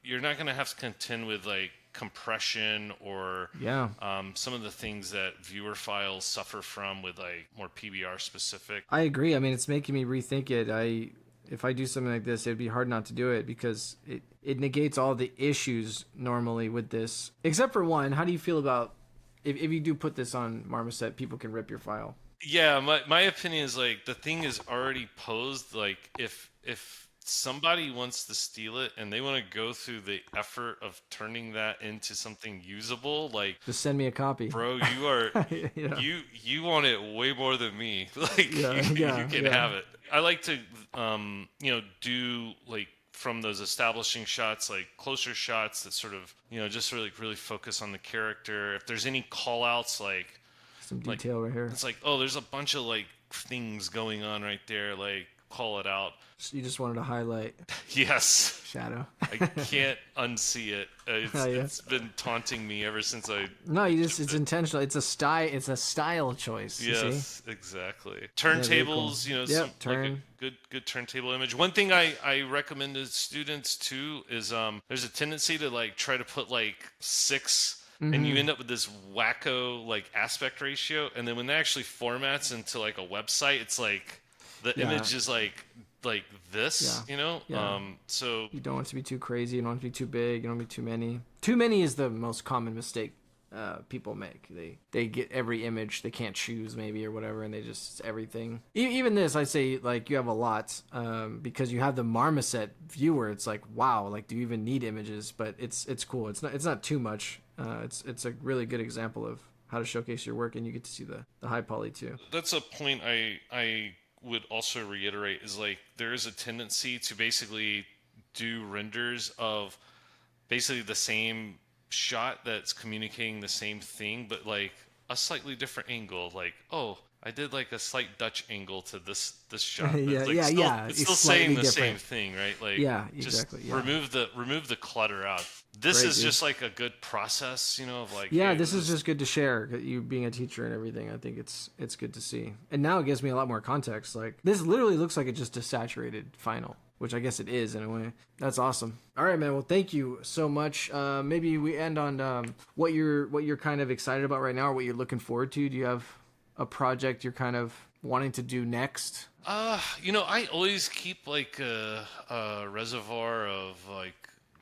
you're not going to have to contend with like compression or some of the things that viewer files suffer from with like more PBR specific. I agree. I mean, it's making me rethink it. If I do something like this, it'd be hard not to do it because it negates all the issues normally with this, except for one. How do you feel about if you do put this on Marmoset, people can rip your file? Yeah, my opinion is like the thing is already posed. Like if somebody wants to steal it and they want to go through the effort of turning that into something usable, like just send me a copy, bro. You are you want it way more than me. Like you can have it. I like to do like from those establishing shots, like closer shots that sort of just really focus on the character. If there's any call outs, like some detail right here, it's like, oh, there's a bunch of like things going on right there, like call it out. You just wanted to highlight yes shadow. I can't unsee it. It's been taunting me ever since I it's intentional. It's a style choice. Yes, exactly. Turntables, cool. Like a good turntable image. One thing I recommend to students too is there's a tendency to like try to put like 6 and you end up with this wacko like aspect ratio, and then when that actually formats into like a website, it's like the image is like this, so you don't want it to be too crazy, you don't want it to be too big, you don't want it to be too many. Too many is the most common mistake people make. They get every image, they can't choose maybe or whatever, and they just everything. Even this, I say, like, you have a lot, because you have the marmoset viewer. It's like, wow, like, do you even need images? But it's cool. It's not too much. It's a really good example of how to showcase your work, and you get to see the high poly too. That's a point I would also reiterate, is like there is a tendency to basically do renders of basically the same shot that's communicating the same thing, but like a slightly different angle. Like, oh, I did like a slight Dutch angle to this shot. But Yeah, it's like it's still saying the same thing, right? Like, yeah, exactly. Just remove the clutter out. This is just like a good process, of like. Yeah, hey, this is just good to share. You being a teacher and everything, I think it's good to see. And now it gives me a lot more context. Like, this literally looks like it's just a saturated final, which I guess it is in a way. That's awesome. All right, man. Well, thank you so much. Maybe we end on what you're kind of excited about right now, or what you're looking forward to. Do you have a project you're kind of wanting to do next? I always keep like a reservoir of like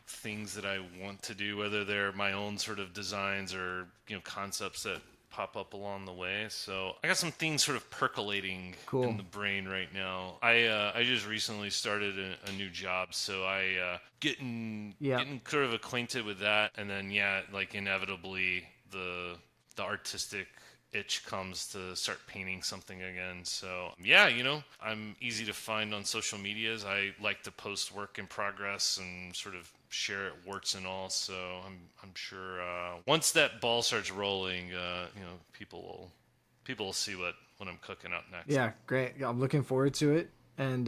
things that I want to do, whether they're my own sort of designs or concepts that pop up along the way. So I got some things sort of percolating in the brain right now. I just recently started a new job, so I getting sort of acquainted with that, and then like inevitably the artistic itch comes to start painting something again. So I'm easy to find on social medias. I like to post work in progress and sort of share it warts and all. So I'm sure once that ball starts rolling, people will see what I'm cooking up next. Yeah, great. I'm looking forward to it. And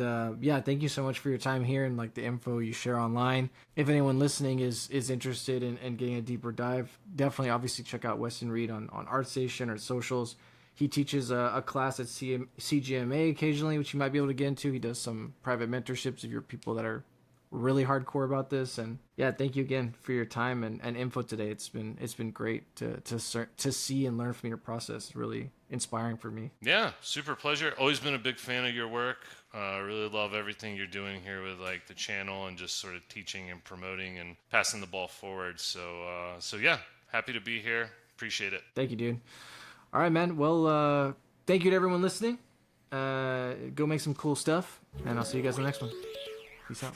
thank you so much for your time here and like the info you share online. If anyone listening is interested in getting a deeper dive, definitely obviously check out Weston Reid on ArtStation or socials. He teaches a class at CGMA occasionally, which you might be able to get into. He does some private mentorships if you're people that are really hardcore about this. And thank you again for your time and info today. It's been great to see and learn from your process. It's really inspiring for me. Yeah, super pleasure. Always been a big fan of your work. Really love everything you're doing here with like the channel and just sort of teaching and promoting and passing the ball forward. So happy to be here. Appreciate it. Thank you, dude. All right, man. Well, thank you to everyone listening. Go make some cool stuff, and I'll see you guys in the next one. Peace out.